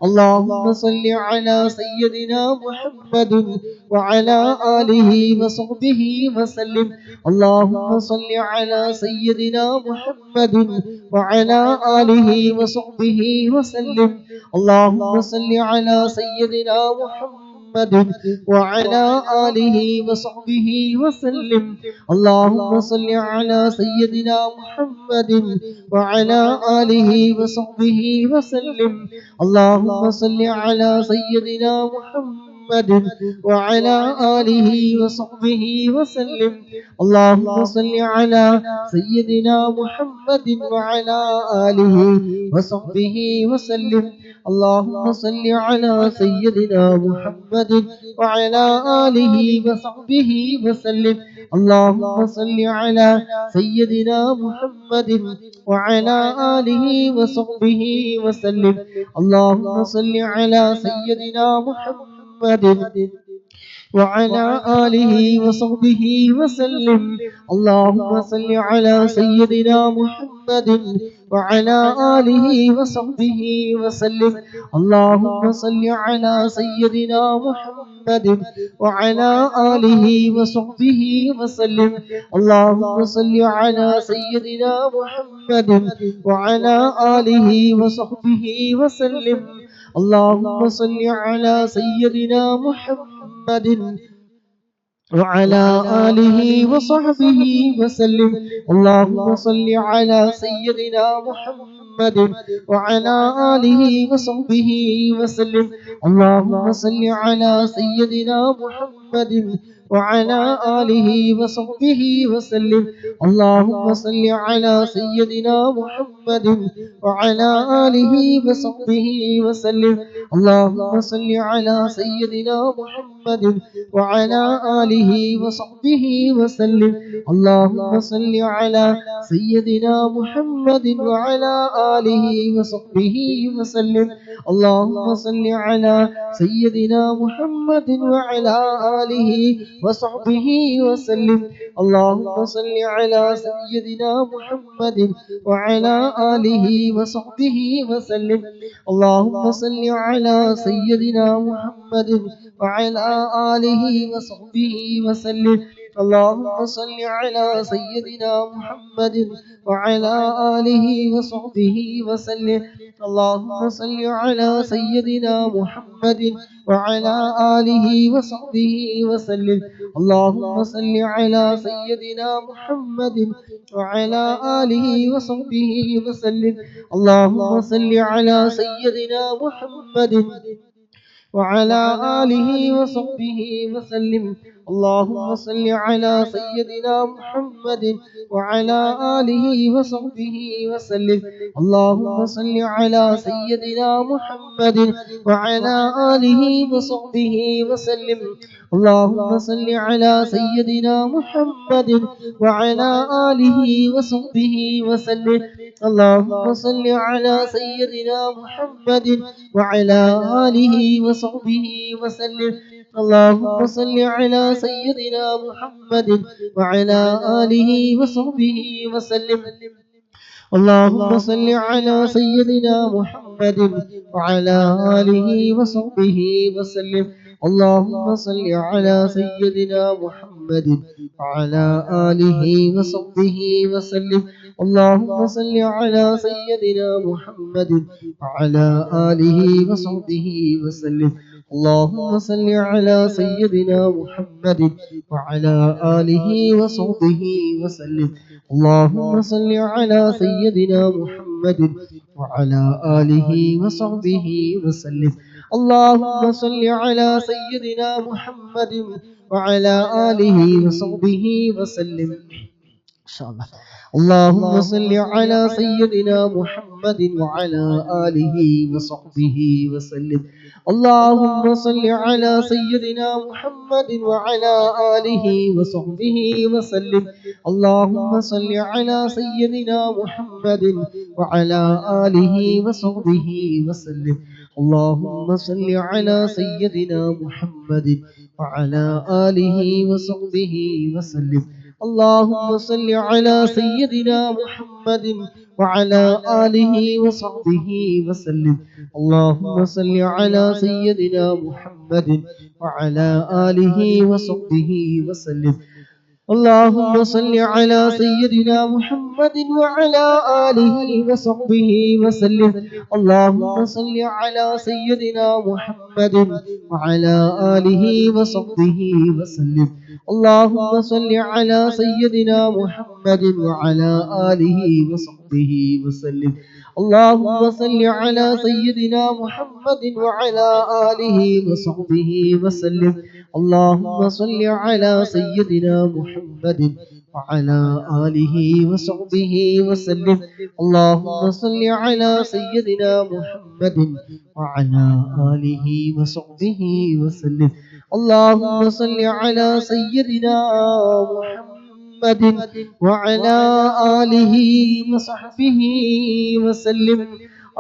اللهم صل على سيدنا محمد وعلى آله وصحبه وسلم. اللهم صل على سيدنا محمد وعلى آله وصحبه وسلم. اللهم صل على سيدنا محمد وعلى آله وصحبه وسلم. اللهم صل على سيدنا محمد وعلى آله وصحبه وسلم. اللهم صل على سيدنا محمد وعلى آله وصحبه وسلم. اللهم صل على سيدنا محمد وعلى آله وصحبه وسلم. اللهم صل على سيدنا محمد وعلى آله وصحبه وسلم. اللهم صل على سيدنا محمد وعلى آله وصحبه وسلم. اللهم صل على سيدنا محمد وعلى آله وصحبه وسلم. اللهم صل على سيدنا محمد وعلى آله وصحبه وسلم. اللهم صل على سيدنا محمد وعلى آله وصحبه وسلم. اللهم صل على سيدنا محمد وعلى آله وصحبه وسلم. اللهم صل على سيدنا محمد وعلى آله وصحبه وسلم. اللهم صل على سيدنا محمد وعلى آله وصحبه وسلم. اللهم صل على سيدنا محمد وعلى آله وصحبه وسلم. اللهم صل على سيدنا محمد وعلى آله وصحبه وسلم. اللهم صل على سيدنا محمد وعلى آله وصحبه وسلم. اللهم صل على سيدنا محمد وعلى آله وصحبه وسلم. اللهم صل على سيدنا محمد وعلى آله وصحبه وسلم. اللهم صل على سيدنا محمد وعلى آله وصحبه وسلم. اللهم صل على سيدنا محمد وعلى آله وصحبه وسلم. اللهم صل على سيدنا محمد وعلى آله وصحبه وسلم. اللهم صل على سيدنا محمد وعلى آله وصحبه وسلم. اللهم صل على سيدنا محمد وعلى آله وصحبه وسلم. اللهم صل على سيدنا محمد وعلى آله وصحبه وسلم. اللهم صل على سيدنا محمد وعلى آله وصحبه وسلم. اللهم صل على سيدنا محمد وعلى آله وصحبه وسلم. اللهم صل على سيدنا محمد وعلى آله وصحبه وسلم. اللهم صل على سيدنا محمد وعلى آله وصحبه وسلم. اللهم صل على سيدنا محمد وعلى آله وصحبه وسلم. اللهم صل على سيدنا محمد وعلى آله وصحبه وسلم. اللهم صل على سيدنا محمد وعلى آله وصحبه وسلم. اللهم صل على سيدنا محمد وعلى آله وصحبه وسلم. اللهم صل على سيدنا محمد وعلى آله وصحبه وسلم. اللهم صل على سيدنا محمد وعلى آله وصحبه وسلم. اللهم صل على سيدنا محمد وعلى آله وصحبه وسلم. إن شاء الله. اللهم صل على سيدنا محمد وعلى آله وصحبه وسلم. اللهم صل على سيدنا محمد وعلى آله وصحبه وسلم. اللهم صل على سيدنا محمد وعلى آله وصحبه وسلم. اللهم صل على سيدنا محمد وعلى آله وصحبه وسلم. اللهم صل على سيدنا محمد وعلى آله وصحبه وسلم. اللهم صل على سيدنا محمد وعلى آله وصحبه وسلم. اللهم صل على سيدنا محمد وعلى آله وصحبه وسلم. اللهم صل على سيدنا محمد وعلى آله وصحبه وسلم. اللهم صل على سيدنا محمد وعلى آله وصحبه وسلم. اللهم صل على سيدنا محمد وعلى آله وصحبه وسلم. اللهم صل على سيدنا محمد وعلى آله وصحبه وسلم. اللهم صل على سيدنا محمد وعلى آله وصحبه وسلم. اللهم صل على سيدنا محمد وعلى آله وصحبه وسلم.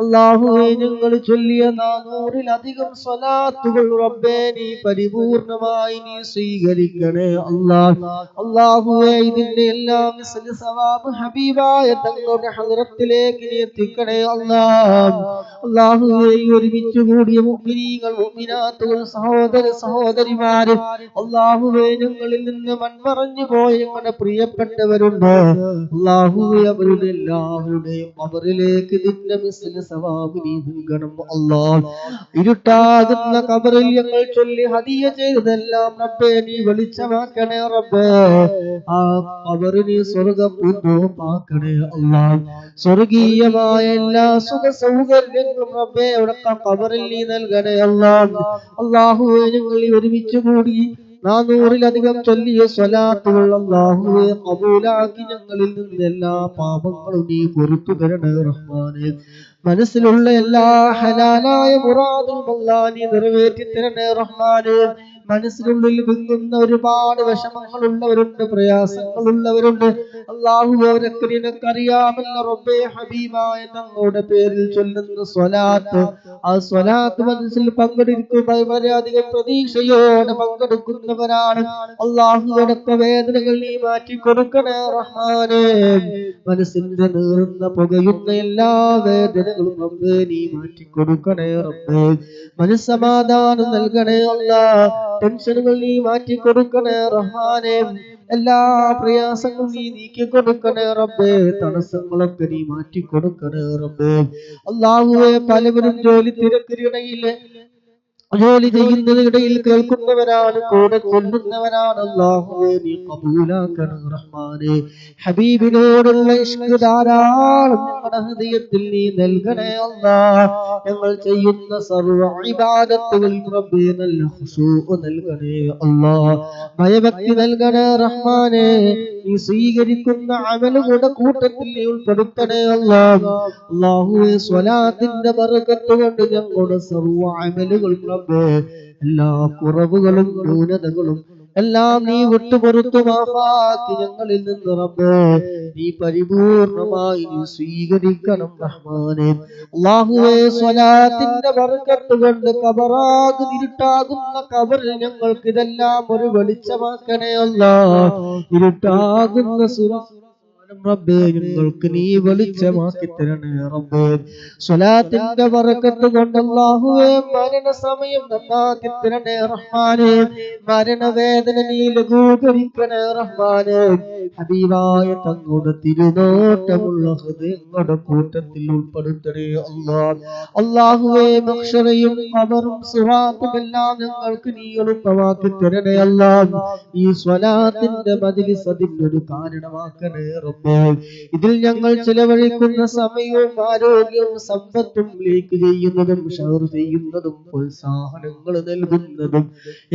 അല്ലാഹുവേ, ഞങ്ങൾ ചൊല്ലിയ 400-ലധികം സ്വലാത്തുകൾ റബ്ബേ നീ പരിപൂർണമായി നീ സ്വീകരിക്കണേ അല്ലാഹ്. അല്ലാഹുവേ, ഇതിന്റെ എല്ലാം മിസ്ൽ സവാബ് ഹബീബായ തങ്ങളുടെ ഹദ്റത്തിലേക്ക് നീ എത്തിക്കണേ അല്ലാഹ്. അല്ലാഹുവേ, ഒരുമിച്ച് കൂടിയ മുഅ്മിനീങ്ങൾ മുഅ്മിനാത്തുകൾ സഹോദര സഹോദരിമാര് അല്ലാഹുവേ, ഞങ്ങളിൽ നിന്ന് മൺമറഞ്ഞു പോയ ഞങ്ങളുടെ പ്രിയപ്പെട്ടവരുണ്ട് അല്ലാഹുവേ, അവരുടെ എല്ലാവരുടെയും ഖബറിലേക്ക് നിന്റെ മിസ്ൽ സവാബ് നീ നൽകണം അല്ലാഹ്. ഇരുട്ടാകുന്ന ഖബറിൽ ഞങ്ങൾ ചൊല്ലി ഹദിയ ചെയ്തതെല്ലാം റബ്ബേ നീ വെളിച്ചമാക്കണേ റബ്ബേ. ആ ഖബർ നീ സ്വർഗ്ഗപൂർണ്ണമാക്കണേ അല്ലാഹ്. സ്വർഗീയമായ എല്ലാ സുഖ സൗകര്യങ്ങളും റബ്ബേ അവിടെ ഖബറിൽ നീ നൽകണേ അല്ലാഹ്. അല്ലാഹുവേ, ഞങ്ങൾ ഒരുമിച്ച് കൂടി 400-ലധികം ചൊല്ലിയ സ്വലാത്തുകൾ അല്ലാഹുവേ ഖബൂലാക്കി ഞങ്ങളിൽ നിന്ന് എല്ലാ പാപങ്ങളും നീ പൊറുത്തു തരണേ റഹ്മാനേ. മനസ്സിലുള്ള എല്ലാ ഹലാലായ മുറാദും അല്ലാഹ് നീ നിറവേറ്റി തരണേ റഹ്മാനേ. മനസ്സിനുള്ളിൽ വിങ്ങുന്ന ഒരുപാട് വിഷമങ്ങളുള്ളവരുണ്ട്, പ്രയാസങ്ങളുള്ളവരുണ്ട് അല്ലാഹുവേ, അവരൊക്കെ നിനക്കറിയാമല്ലോ റബ്ബേ. ഹബീബായ തങ്ങളുടെ പേരിൽ ചൊല്ലുന്ന സ്വലാത്ത്, ആ സ്വലാത്ത് മനസ്സിൽ പങ്കെടുക്കുമ്പോൾ വളരെയധികം പ്രതീക്ഷയോടെ പങ്കെടുക്കുന്നവരാണ് അല്ലാഹുവേ. വേദനകൾ നീ മാറ്റി കൊടുക്കണേ റഹ്മാനേ. മനസ്സിന്റെ നീറുന്ന പുകയുന്ന എല്ലാ വേദനകളും റബ്ബേ നീ മാറ്റി കൊടുക്കണേ റബ്ബേ. മനസ്സമാധാനം നൽകണേ അല്ലാഹ്. ടെൻഷനുകൾ നീ മാറ്റി കൊടുക്കണേ റഹ്മാനെ. എല്ലാ പ്രയാസങ്ങളും നീ നീക്കി കൊടുക്കണേ റബ്ബേ. തടസ്സങ്ങളൊക്കെ നീ മാറ്റി കൊടുക്കണേ റബ്ബേ. അല്ലാഹുവേ, പലവരും ജോലി തിരക്കിനിടയിൽ ജോലി ചെയ്യുന്നതിനിടയിൽ കേൾക്കുന്നവരാണ്, കൂടെ ചൊല്ലുന്നവരാണ്. അല്ലാഹുവേ, നീ ഖബൂലാക്കണം റഹ്മാനെ. ഹബീബിനോടുള്ള ഇഷ്ക് ധാരാളം ഞങ്ങളുടെ ഹൃദയത്തിൽ നീ നൽകണേ അല്ലാഹ്. ഞങ്ങൾ ചെയ്യുന്ന സർവ്വ ഇബാദത്തുകളിൽ റബ്ബേ നല്ല ഖുശൂഅ് നൽകണേ അല്ലാഹ്. ഭയഭക്തി നൽകണേ റഹ്മാനെ. നീ സ്വീകരിക്കുന്ന അമലുകളുടെ കൂട്ടത്തിൽ നീ ഉൾപ്പെടുത്തണേ അല്ലാഹ്. അല്ലാഹുവേ, സ്വലാത്തിന്റെ ബറകത്ത് കൊണ്ട് ഞങ്ങളുടെ സർവ്വ അമലുകൾ റബ്ബേ, എല്ലാ കുറവുകളും ന്യൂനതകളും എല്ലാം നീ വിട്ടുപുറത്തു മാഫാക്കി ഞങ്ങളിൽ നിന്ന് റബ്ബേ നീ പരിപൂർണമായി നീ സ്വീകരിക്കണം റഹ്മാനെ. അല്ലാഹുവേ, സ്വലാത്തിന്റെ ബറകത്ത് കൊണ്ട് ഇരുട്ടാകുന്ന ഖബറിൽ ഞങ്ങൾക്ക് ഇതെല്ലാം ഒരു വെളിച്ചമാക്കണേ അല്ലാഹ്. ഇരുട്ടാകുന്ന റബ്ബേ ഞങ്ങൾക്ക് നീ വെളിച്ചമാക്കി തരണേ റബ്ബേ. സ്വലാത്തിന്റെ ബറകത്ത് കൊണ്ട് അല്ലാഹുവേ, മരണസമയം നന്നാക്കി തരണേ റഹ്മാനെ. മരണവേദന നീ ലഘൂകരിക്കണേ റഹ്മാനെ. ഹബീബായ തങ്ങളുടെ തിരുനോട്ടമുള്ള ഹൃദയങ്ങളുടെ കൂട്ടത്തിൽ ഉൾപ്പെടുത്തണേ അല്ലാഹ്. അല്ലാഹുവേ, മഹ്ശറയും ഖബറും സിറാത്തും എല്ലാം ഞങ്ങൾക്ക് നീ എളുപ്പമാക്കി തരണേ അല്ലാഹ്. ഈ സ്വലാത്തിന്റെ മജ്ലിസ് അതിനൊരു കാരണമാക്കണേ റബ്ബേ. ഇതിൽ ഞങ്ങൾ ചിലവഴിക്കുന്ന സമയവും ആരോഗ്യവും സമ്പത്തും ലീക്ക് ചെയ്യുന്നതും ഷെയർ ചെയ്യുന്നതും പ്രോത്സാഹനങ്ങൾ നൽകുന്നതും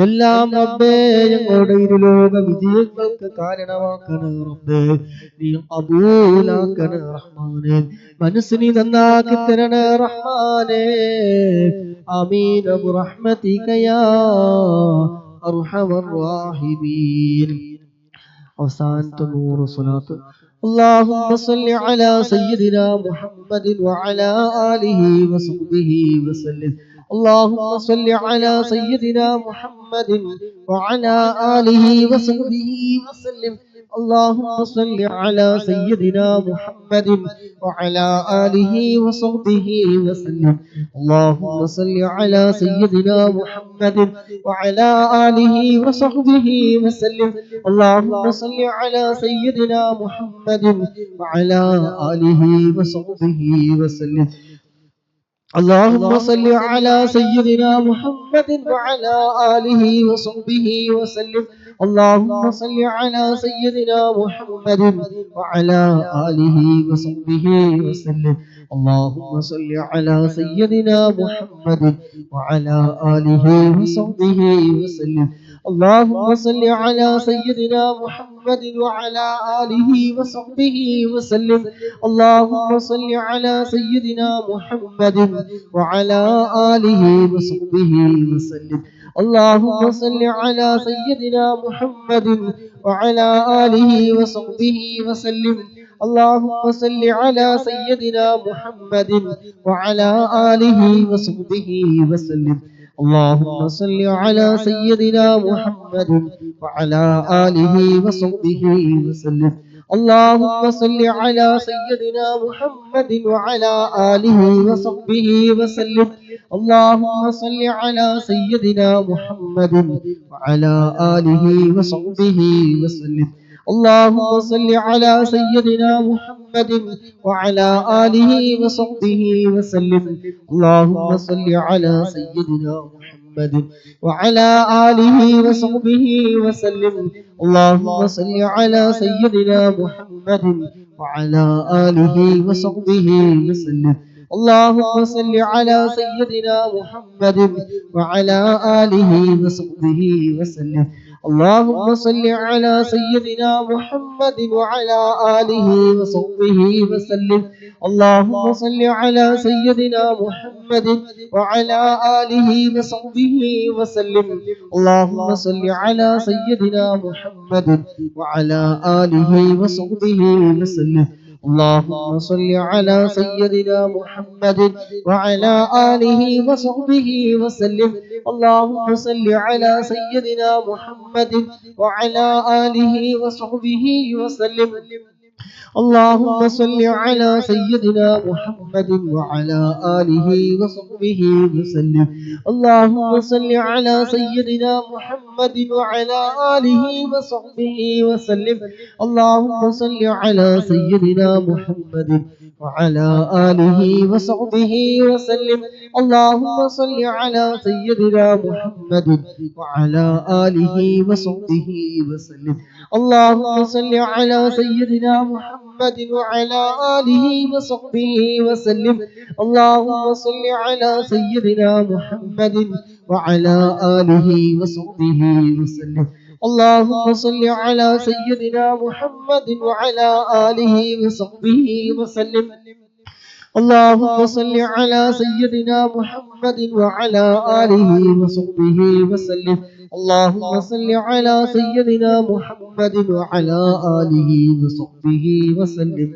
എല്ലാം റബ്ബേ ഞങ്ങളുടെ ഇരുലോക വിജയങ്ങൾക്ക് കാരണമാക്കണേ റബ്ബേ. നീ ഖബൂലാക്കണേ റഹ്മാനെ. മനസ്സിനെ നന്നാക്കി തരണേ റഹ്മാനെ. ആമീൻ ബിറഹ്മതിക യാ അർഹമർ റഹീമീൻ. അവസാനത്തെ 100 സ്വലാത്ത്. اللهم صل على سيدنا محمد وعلى آله وصحبه وسلم. اللهم صل على سيدنا محمد وعلى آله وصحبه وسلم. اللهم صل على سيدنا محمد وعلى آله وصحبه وسلم. اللهم صل على سيدنا محمد وعلى آله وصحبه وسلم. اللهم صل على سيدنا محمد وعلى آله وصحبه وسلم. اللهم صل على سيدنا محمد وعلى آله وصحبه وسلم. اللهم صل على سيدنا محمد وعلى آله وصحبه وسلم. اللهم صل على سيدنا محمد وعلى آله وصحبه وسلم. اللهم صل على سيدنا محمد وعلى آله وصحبه وسلم. اللهم صل على سيدنا محمد وعلى آله وصحبه وسلم. اللهم صل على سيدنا محمد وعلى آله وصحبه وسلم. اللهم صل على سيدنا محمد وعلى آله وصحبه وسلم. اللهم صل على سيدنا محمد وعلى آله وصحبه وسلم. اللهم صل على سيدنا محمد وعلى آله وصحبه وسلم. اللهم صل على سيدنا محمد وعلى آله وصحبه وسلم. اللهم صل على سيدنا محمد وعلى آله وصحبه وسلم. اللهم صل على سيدنا محمد وعلى آله وصحبه وسلم. اللهم صل على سيدنا محمد وعلى آله وصحبه وسلم. اللهم صل على سيدنا محمد وعلى آله وصحبه وسلم. اللهم صل على سيدنا محمد وعلى آله وصحبه وسلم. اللهم صل على سيدنا محمد وعلى آله وصحبه وسلم. اللهم صل على سيدنا محمد وعلى آله وصحبه وسلم. اللهم صل على سيدنا محمد وعلى آله وصحبه وسلم. اللهم صل على سيدنا محمد وعلى آله وصحبه وسلم. اللهم صل على سيدنا محمد وعلى آله وصحبه وسلم. اللهم صل على سيدنا محمد وعلى آله وصحبه وسلم. اللهم صل على سيدنا محمد وعلى آله وصحبه وسلم. اللهم صل على سيدنا محمد وعلى آله وصحبه وسلم. اللهم صل على سيدنا محمد وعلى آله وصحبه وسلم. اللهم صل على سيدنا محمد وعلى آله وصحبه وسلم. اللهم صل على سيدنا محمد وعلى آله وصحبه وسلم. اللهم صل على سيدنا محمد وعلى آله وصحبه وسلم. اللهم صل على سيدنا محمد وعلى آله وصحبه وسلم.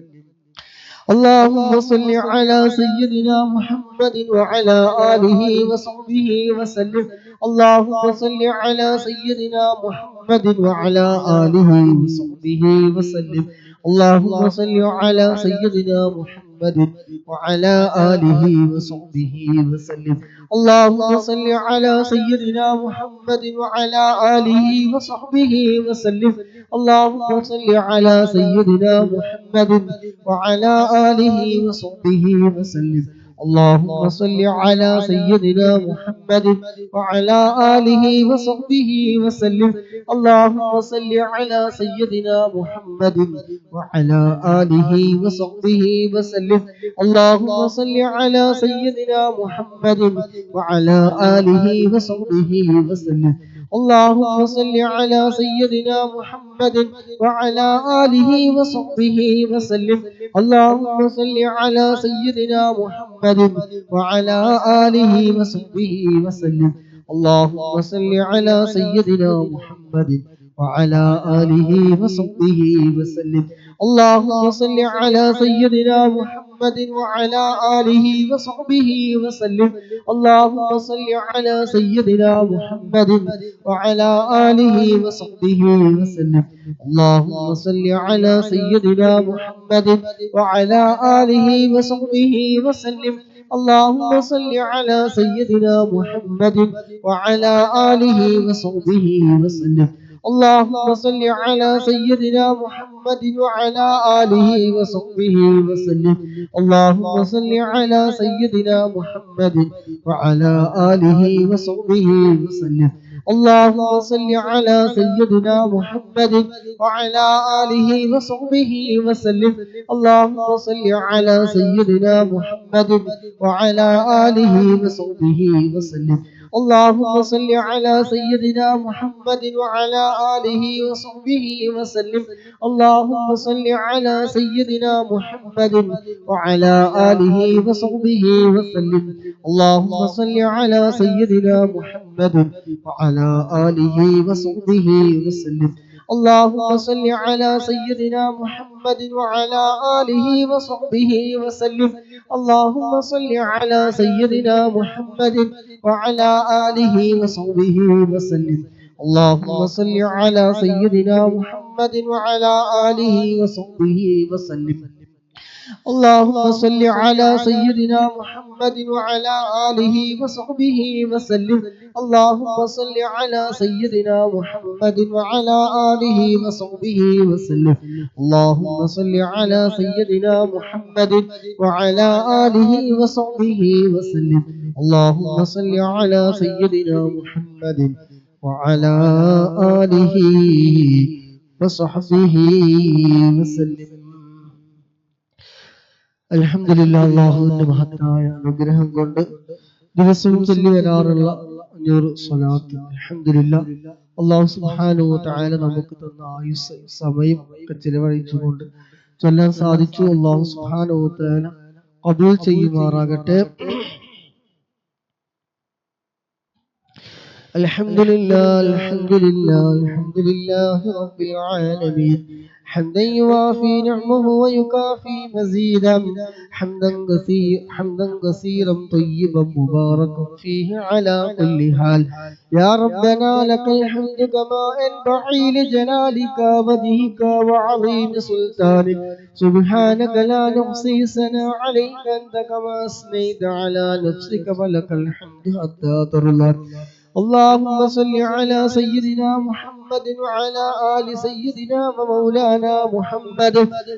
اللهم صل على سيدنا محمد وعلى آله وصحبه وسلم. اللهم صل على سيدنا محمد وعلى آله وصحبه وسلم. اللهم صل على سيدنا محمد وعلى آله وصحبه وسلم. اللهم صل على سيدنا محمد وعلى آله وصحبه وسلم. اللهم صل على سيدنا محمد وعلى آله وصحبه وسلم. اللهم صل على سيدنا محمد وعلى آله وصحبه وسلم. اللهم صل على سيدنا محمد وعلى آله وصحبه وسلم. اللهم صل على سيدنا محمد وعلى آله وصحبه وسلم. اللهم صل على سيدنا محمد وعلى آله وصحبه وسلم. اللهم صل على سيدنا محمد وعلى آله وصحبه وسلم. اللهم صل على سيدنا محمد وعلى آله وصحبه وسلم. اللهم صل على سيدنا محمد وعلى آله وصحبه وسلم. اللهم صل على سيدنا محمد وعلى آله وصحبه وسلم. اللهم صل على سيدنا محمد وعلى آله وصحبه وسلم. اللهم صل على سيدنا محمد وعلى آله وصحبه وسلم. اللهم صل على سيدنا محمد وعلى آله وصحبه وسلم. اللهم صل على سيدنا محمد وعلى آله وصحبه وسلم. اللهم صل على سيدنا محمد وعلى آله وصحبه وسلم. اللهم صل على سيدنا محمد وعلى آله وصحبه وسلم. اللهم صل على سيدنا محمد وعلى آله وصحبه وسلم. اللهم صل على سيدنا محمد وعلى آله وصحبه وسلم. اللهم صل على سيدنا محمد وعلى آله وصحبه وسلم. اللهم صل على سيدنا محمد وعلى آله وصحبه وسلم. اللهم صل على سيدنا محمد وعلى آله وصحبه وسلم. اللهم صل على سيدنا محمد وعلى آله وصحبه وسلم. اللهم صل على سيدنا محمد وعلى آله وصحبه وسلم. اللهم صل على سيدنا محمد وعلى آله وصحبه وسلم. اللهم صل على سيدنا محمد وعلى آله وصحبه وسلم. اللهم صل على سيدنا محمد وعلى آله وصحبه وسلم. അൽഹംദുലില്ലാ, അല്ലാഹുവിന്റെ മഹത്തായ അനുഗ്രഹം കൊണ്ട് ദിവസവും ചൊല്ലി വരാറുള്ള 500 സ്വലാത്ത് അൽഹംദുലില്ലാ അല്ലാഹു സുബ്ഹാനഹു വ തആല നമുക്ക് തന്ന ആയുസ് സമയം ഒക്കെ ചിലവഴിച്ചുകൊണ്ട് ചൊല്ലാൻ സാധിച്ചു. അല്ലാഹു സുബ്ഹാനഹു വ തആല ഖബൂൽ ചെയ്യുമാറാകട്ടെ. الحمد لله الحمد لله الحمد لله رب العالمين حمدا يوافي نعمه ويكافي مزيدا حمدا كثيرا طيبا مباركا فيه على كل حال يا ربنا لك الحمد كما ينبغي لجلالك وجهك وعظيم سلطانك سبحانك لا نحصي ثناء عليك أنت كما أثنيت على نفسك فلك الحمد حتى ترضى اللهم صل على سيدنا محمد وعلى آل سيدنا ومولانا محمد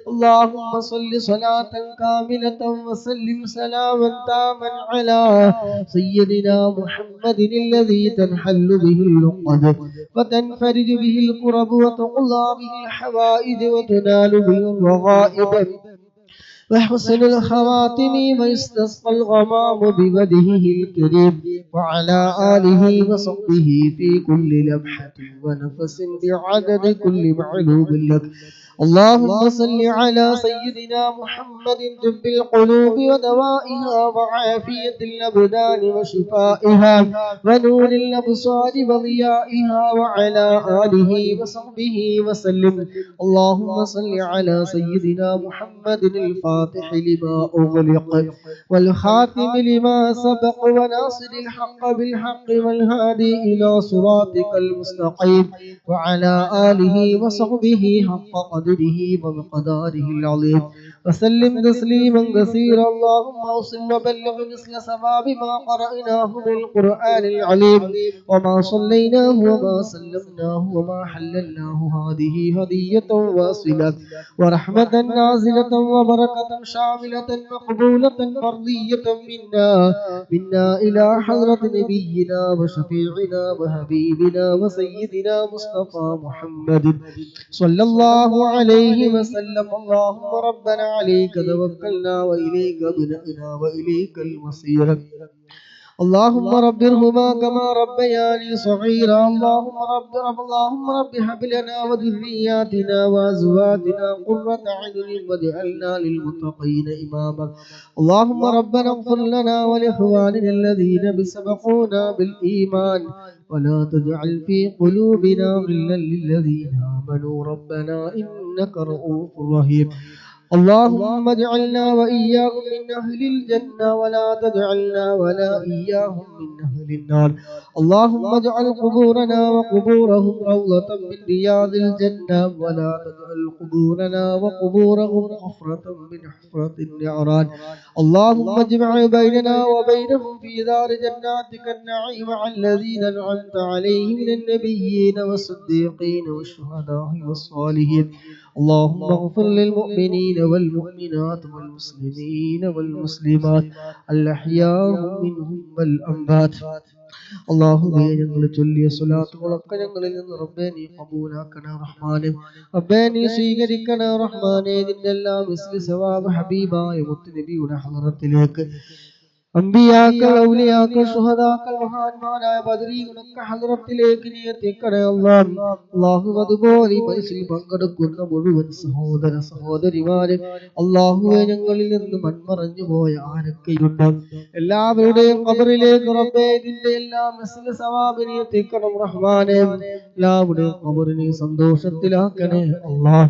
اللهم صل صلاة كاملة وسلم سلاما تاما على سيدنا محمد الذي تنحل به العقد وتنفرج به الكرب وتقضى به الحوائج وتنال به الرغائب وحسن الخواتم ويستسقى الغمام بوجهه الكريم وعلى آله وصحبه في كل لمحة ونفس بعدد كل معلوم لك اللهم صل على سيدنا محمد طب القلوب ودوائها وعافية الأبدان وشفائها ونور الأبصار وضيائها وعلى آله وصحبه وسلم اللهم صل على سيدنا محمد الفاتح لما أغلق والخاتم لما سبق وناصر الحق بالحق والهادي إلى صراطك المستقيم وعلى آله وصحبه حق قدره ومقداره العظيم وسلم تسليما كثيرا اللهم اوصل وبلغ مثل ثواب ما قرأناه من القرآن العليم وما صليناه وما سلمناه وما حللناه هذه هدية واصلة ورحمة نازلة وبركة شاملة مقبولة مرضية منا إلى حضرة نبينا وشفيعنا وحبيبنا وسيدنا مصطفى محمد صلى الله عليه وسلم اللهم ربنا عليك توكلنا وإليك بدأنا وإليك المصير اللهم رب ارحمهما كما ربياني صغيرا اللهم رب هب لنا وذرياتنا وازواجنا قرة اعين واجعلنا للمتقين اماما اللهم ربنا اغفر لنا ولاخواننا الذين سبقونا بالايمان ولا تجعل في قلوبنا غلا للذين امنوا ربنا انك رؤوف رحيم اللهم اجعلنا وإياهم من أهل الجنة ولا تجعلنا ولا إياهم من أهل النار اللهم اجعل قبورنا وقبورهم روضة من رياض الجنة ولا تجعل قبورنا وقبورهم حفرة من حفرة النيران اللهم اجمع بيننا وبينهم في دار جناتك النعيم مع الذين أنعمت عليهم من النبيين والصديقين والشهداء والصالحين اللهم اغفر للمؤمنين والمؤمنات والمسلمين والمسلمات الأحياء منهم والأموات اللهم ഞങ്ങൾ ചൊല്ലിയ സ്വലാത്തുകളൊക്കെ ഞങ്ങളിൽ നിന്ന് റബ്ബേ നീ ഖബൂലാക്കണേ റഹ്മാനേ റബ്ബേ നീ സ്വീകരിക്കണേ റഹ്മാനേ ഇതിന്റെ എല്ലാം മിസ്ലി സവാബ് ഹബീബായ മുത്തുനബിയുടെ ഹളറത്തിലേക്ക് അമ്പിയാക്കൾ ഔലിയാക്കൾ ശുഹദാക്കൾ മഹാന്മാരായ ബദരീകളൊക്കെ ഹളറത്തിലേക്ക് നീ എത്തിക്കണേ അല്ലാഹു അതുപോലെ മനസ്സിൽ പങ്കെടുക്കുന്ന മുഴുവൻ സഹോദര സഹോദരിമാരെ അല്ലാഹുവേ ഞങ്ങളിൽ നിന്ന് മൺമറഞ്ഞു പോയ ആരൊക്കെയുണ്ട് എല്ലാവരുടെയും ഖബറിലേക്ക് റബ്ബേ ഇതിന്റെ എല്ലാം മിസ്ലി സവാബ് നീ എത്തിക്കണം റഹ്മാനേ എല്ലാവരുടെയും ഖബറിനെ സന്തോഷത്തിലാക്കണേ അല്ലാഹ്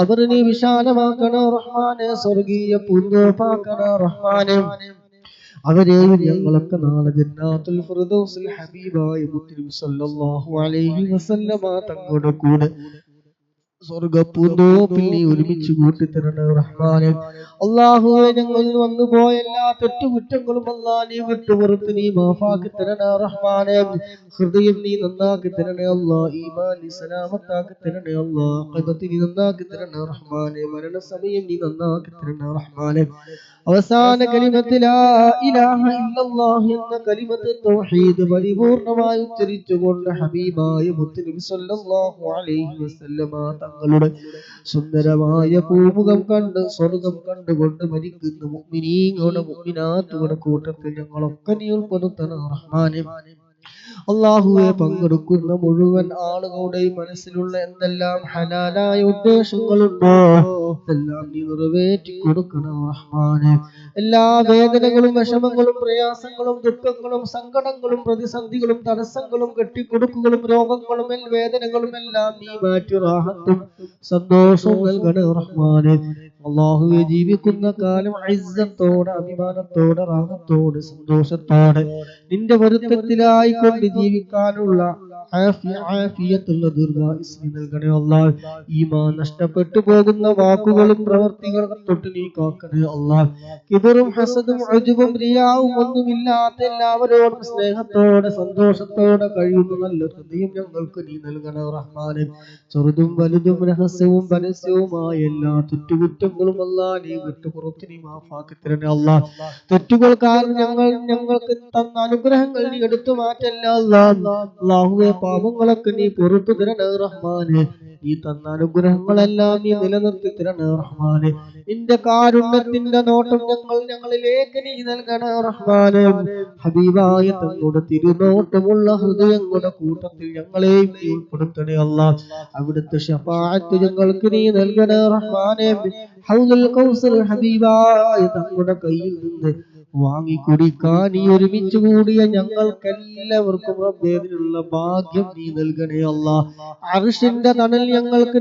ഖബറിനെ വിശാലമാക്കണേ റഹ്മാനേ സ്വർഗീയ പൂന്തോപ്പാക്കണേ റഹ്മാനേ അവരെയും ഞങ്ങളൊക്കെ നാളെ ജന്നാത്തുൽ ഫിർദൗസിൽ ഹബീബായ മുത്തുനബി സല്ലല്ലാഹു അലൈഹി വസല്ലമ തങ്ങളുടെ കൂടെ സ്വർഗ്ഗപ്പൂന്തോപ്പിൽ നീ ഒരുമിച്ച് കൂട്ടിത്തരണേ റഹ്മാനേ അല്ലാഹുവേ ഞങ്ങളിൽ വന്നു പോയ എല്ലാ തെറ്റുകുറ്റങ്ങളും അല്ലാഹ് നീ വിട്ടുപുറത്ത് നീ മാഫാക്കി തരണേ റഹ്മാനേ ഹൃദയം നീ നന്നാക്കി തരണേ അല്ലാഹ് ഈമാൻ നീ സലാമത്താക്കി തരണേ അല്ലാഹ് ഖൽബ് നീ നന്നാക്കി തരണേ റഹ്മാനേ മരണസമയം നീ നന്നാക്കി തരണേ റഹ്മാനേ അവസാന കലിമത്ത് ലാ ഇലാഹ ഇല്ലല്ലാഹ് എന്ന കലിമത്ത് തൗഹീദ് പരിപൂർണമായി ഉച്ചരിച്ചുകൊണ്ട് ഹബീബായ മുത്തുനബി സല്ലല്ലാഹു അലൈഹി വസല്ലമ തങ്ങളുടെ സുന്ദരമായ പൂമുഖം കണ്ട് സ്വർഗം കണ്ടുകൊണ്ട് മരിക്കുന്ന മുഅ്മിനീങ്ങളുടെ മുഅ്മിനാത്തുകളുടെ കൂട്ടത്തിൽ ഞങ്ങളൊക്കെ നീ ഉൾപ്പെടുത്തണം റഹ്മാനേ അള്ളാഹുവെ പങ്കെടുക്കുന്ന മുഴുവൻ ആളുകളുടെയും മനസ്സിലുള്ള എന്തെല്ലാം ഹലാലായ ഉദ്ദേശങ്ങളുണ്ടോ എല്ലാം നീ നിറവേറ്റി കൊടുക്കണം റഹ്മാനെ. എല്ലാ വേദനകളും വിഷമങ്ങളും പ്രയാസങ്ങളും ദുഃഖങ്ങളും സങ്കടങ്ങളും പ്രതിസന്ധികളും തടസ്സങ്ങളും കെട്ടിക്കൊടുക്കുകളും രോഗങ്ങളും വേദനകളും എല്ലാം നീ മാറ്റി റാഹത്തും സന്തോഷവും നൽകണേ റഹ്മാനെ. അള്ളാഹുവെ ജീവിക്കുന്ന കാലം ഇസ്സത്തോടെ അഭിമാനത്തോടെ റാഹത്തോടെ സന്തോഷത്തോടെ നിന്റെ പൊരുത്തത്തിലായിക്കൊണ്ട് ജീവിക്കാനുള്ള ആഫിയത്തുള്ള ദീർഘായുസ്സ് നൽകണേ അല്ലാഹ്. ഈമാൻ നഷ്ടപ്പെട്ടു പോകുന്ന വാക്കുകളും പ്രവർത്തികളും തൊട്ട് നീ കാക്കണേ അല്ലാഹ്. കിബറും ഹസദും ഉജ്ബും റിയാവും ഒന്നുമില്ലാത്ത എല്ലാവരോടും സ്നേഹത്തോടെ സന്തോഷത്തോടെ കഴിയുന്ന നല്ല ഹൃദയം ഞങ്ങൾക്ക് നീ നൽകണേ റഹ്മാനെ. ചെറുതും വലുതും രഹസ്യവും പരസ്യവുമായ എല്ലാ തെറ്റുകുറ്റങ്ങളും അല്ലാഹ് നീ വിട്ടുപുറത്ത് നീ മാഫാക്കി തരണേ അല്ലാഹ്. തെറ്റുകൾ കാരണം ഞങ്ങൾക്ക് തന്ന അനുഗ്രഹങ്ങൾ നീ എടുത്തു മാറ്റല്ല അല്ലാഹ്. അല്ലാഹുവേ പാപങ്ങളൊക്കെ നീ പുറത്തു തരണേ റഹ്മാനെ. നീ തന്ന അനുഗ്രഹങ്ങളെല്ലാം നീ നിലനിർത്തി തരണേ റഹ്മാനെ. നിന്റെ കാരുണ്യത്തിന്റെ നോട്ടം ഞങ്ങളിലേക്ക് നീ നൽകണേ റഹ്മാനെ. ഹബീബായ തങ്ങളുടെ തിരുനോട്ടമുള്ള ഹൃദയങ്ങളുടെ കൂട്ടത്തിൽ ഞങ്ങളെയും നീ ഉൾപ്പെടുത്തണേ അല്ലാഹ്. അവിടുത്തെ ശഫാഅത്ത് ഞങ്ങൾക്ക് നീ നൽകണേ റഹ്മാനെ. ഹൗദുൽ കൗസർ ഹബീബായ തങ്ങളുടെ കയ്യിൽ നിന്ന് വാങ്ങി കുടിക്കാൻ നീ ഒരുമിച്ച് കൂടിയ ഞങ്ങൾക്കെല്ലാവർക്കും റബ്ബേതിനുള്ള ഭാഗ്യം നീ നൽകണേ അല്ലാഹ്. അർശിന്റെ തണൽ ഞങ്ങൾക്ക്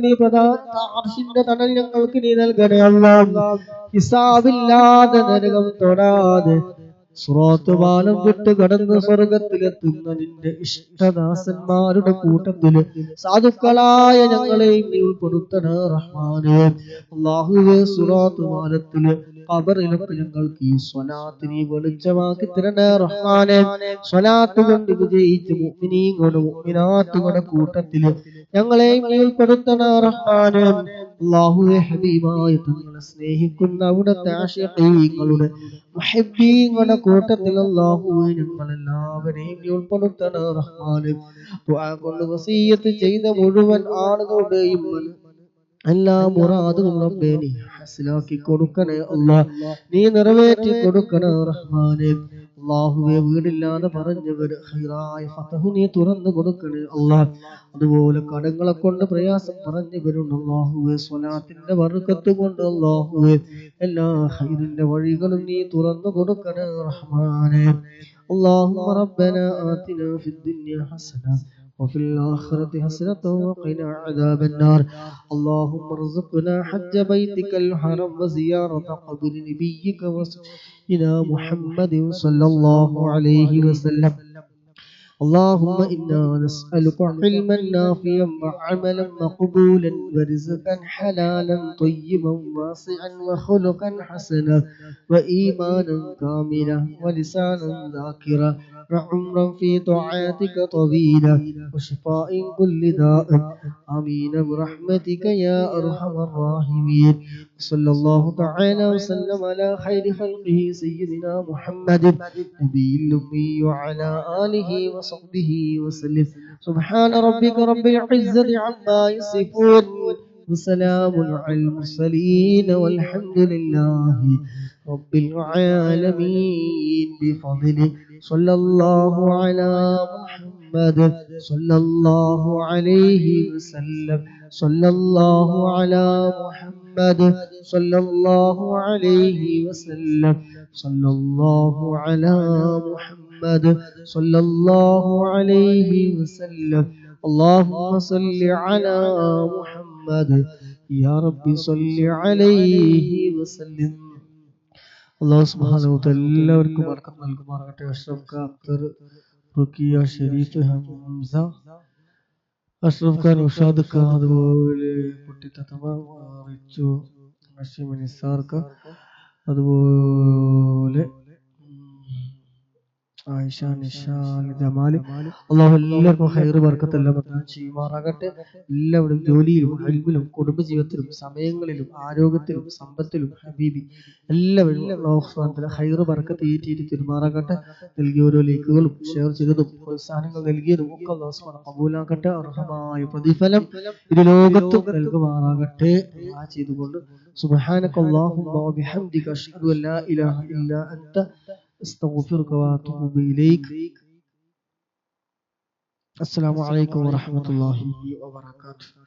നീ നൽകണേ അല്ലാഹ്. ഹിസാബില്ലാതെ നരകം തൊടാതെ സിറാത്ത് പാലം വിട്ട് കടന്ന് സ്വർഗത്തിലെത്തുന്ന നിന്റെ ഇഷ്ടദാസന്മാരുടെ കൂട്ടത്തില് സാധുക്കളായ ഞങ്ങളെയും നീ ഉൾപ്പെടുത്തണേ റഹ്മാനെ. അല്ലാഹുവേ സിറാത്ത് പാലത്തില് ഖബറിലൊക്കെ ഞങ്ങൾക്ക് ഈ സ്വലാത്ത് നീ വെളിച്ചമാക്കി തരണേ റഹ്മാനെ. സ്വലാത്ത് കൊണ്ട് വിജയിച്ച മുഅ്മിനീങ്ങളുടെ മുഅ്മിനാത്തുകളുടെ കൂട്ടത്തില് ഞങ്ങളെയും നീ ഉൾപ്പെടുത്തണേ റഹ്മാനെ. അല്ലാഹുവേ ഹബീബായ തങ്ങളെ സ്നേഹിക്കുന്ന അവിടുത്തെ ആശിഖീങ്ങളുടെ മുഹിബ്ബീങ്ങളുടെ കൂട്ടത്തിൽ അല്ലാഹുവേ ഞങ്ങളെല്ലാവരെയും നീ ഉൾപ്പെടുത്തണേ റഹ്മാനെ. ദുആ കൊണ്ട് വസിയ്യത്ത് ചെയ്ത മുഴുവൻ ആളുകളുടെയും എല്ലാ മുറാദുകളും റബ്ബേ നീ ഹസ്നാക്കി കൊടുക്കണേ അല്ലാഹ്. നീ നിറവേറ്റി കൊടുക്കണേ റഹ്മാനെ. അല്ലാഹുവേ വീടില്ലാതെ പറഞ്ഞവര് ഖൈറായ ഫതഹ് നീ തുറന്നു കൊടുക്കണേ അല്ലാഹ്. അതുപോലെ കടങ്ങളെ കൊണ്ട് പ്രയാസം പറഞ്ഞവരുണ്ട് അല്ലാഹുവേ സ്വലാത്തിന്റെ ബർക്കത്ത് കൊണ്ട് അല്ലാഹുവേ എല്ലാ ഖൈറിന്റെ വഴികളും നീ തുറന്നു കൊടുക്കണേ റഹ്മാനെ. اللهم ربنا آتنا في الدنيا حسنة وفي الآخرة حسنة وقنا عذاب النار. اللهم ارزقنا حج بيتك الحرام وزيارة قبر نبيك وسيدنا محمد صلى الله عليه وسلم. اللهم إنا نسألك علما نافعا وعملا مقبولا ورزقا حلالا طيبا واسعا وخلقا حسنا وإيمانا كاملا ولسانا ذاكرا وعمرا في طاعاتك طويلا وشفاء كل داء. آمين برحمتك يا أرحم الراحمين. صلى الله تعالى وسلم على خير خلقه سيدنا محمد نبي الأمي وعلى آله وصحبه وسلم. سبحان ربك رب العزة عما يصفون وسلام على المرسلين والحمد لله رب العالمين بفضله. صلى الله على محمد صلى الله عليه وسلم. صلى الله على محمد صلى الله عليه وسلم. صلى الله على محمد صلى الله عليه وسلم. اللهم صل على محمد يا رب صل عليه وسلم. അല്ലാഹു സുബ്ഹാനഹു വ തആല എല്ലാവർക്കും ബർക്കത്ത് നൽകുമാറാകട്ടെ. അഷ്റഫ് ഖാൻ അക്തർ, റുക്കിയ ഷരീഫ്, ഹംസ, അഷ്റഫ് ഖാൻ, ഉഷാദ് ഖാൻ, അതുപോലെ കുട്ടി തത്തമ, റിച്ചു, ഹഷീം നിസാർക്ക്, അതുപോലെ ആയിഷ, നിഷാൽ, ജമാല്. അല്ലാഹു എല്ലാവർക്കും ഖൈർ ബർക്കത്ത് എല്ലാം പ്രദാനം ചെയ്യുമാറാകട്ടെ. എല്ലാവരും ജോലിയിലും ഇൽമിലും കുടുംബജീവിതത്തിലും സമയങ്ങളിലും ആരോഗ്യത്തിലും സമ്പത്തിലും ഹബീബി എല്ലാവരും അല്ലാഹു സുബ്ഹാനഹു വ തആല ഖൈർ ബർക്കത്ത് ഏറ്റിയിട്ട് തിരുമാറാകട്ടെ. നൽകിയ ഓരോ ലൈക്കുകളും ഷെയർ ചെയ്തതും പ്രോത്സാഹനങ്ങൾ നൽകിയതും ഒക്കെ അല്ലാഹു സുബ്ഹാനഹു കബൂലാക്കട്ടെ. അർഹമായ പ്രതിഫലം ഇരു ലോകത്തും നൽകുമാറാകട്ടെ ചെയ്തുകൊണ്ട് സുബ്ഹാനകല്ലാഹുമ്മ വബിഹംദിക അഷ്ഹദു അൻ ലാ ഇലാഹ ഇല്ലാ അൻത അസ്തഗ്ഫിറുക വഅതൂബു ഇലൈക്. അസ്സലാമു അലൈക്കും വറഹ്മത്തുള്ളാഹി വബറകാതുഹു.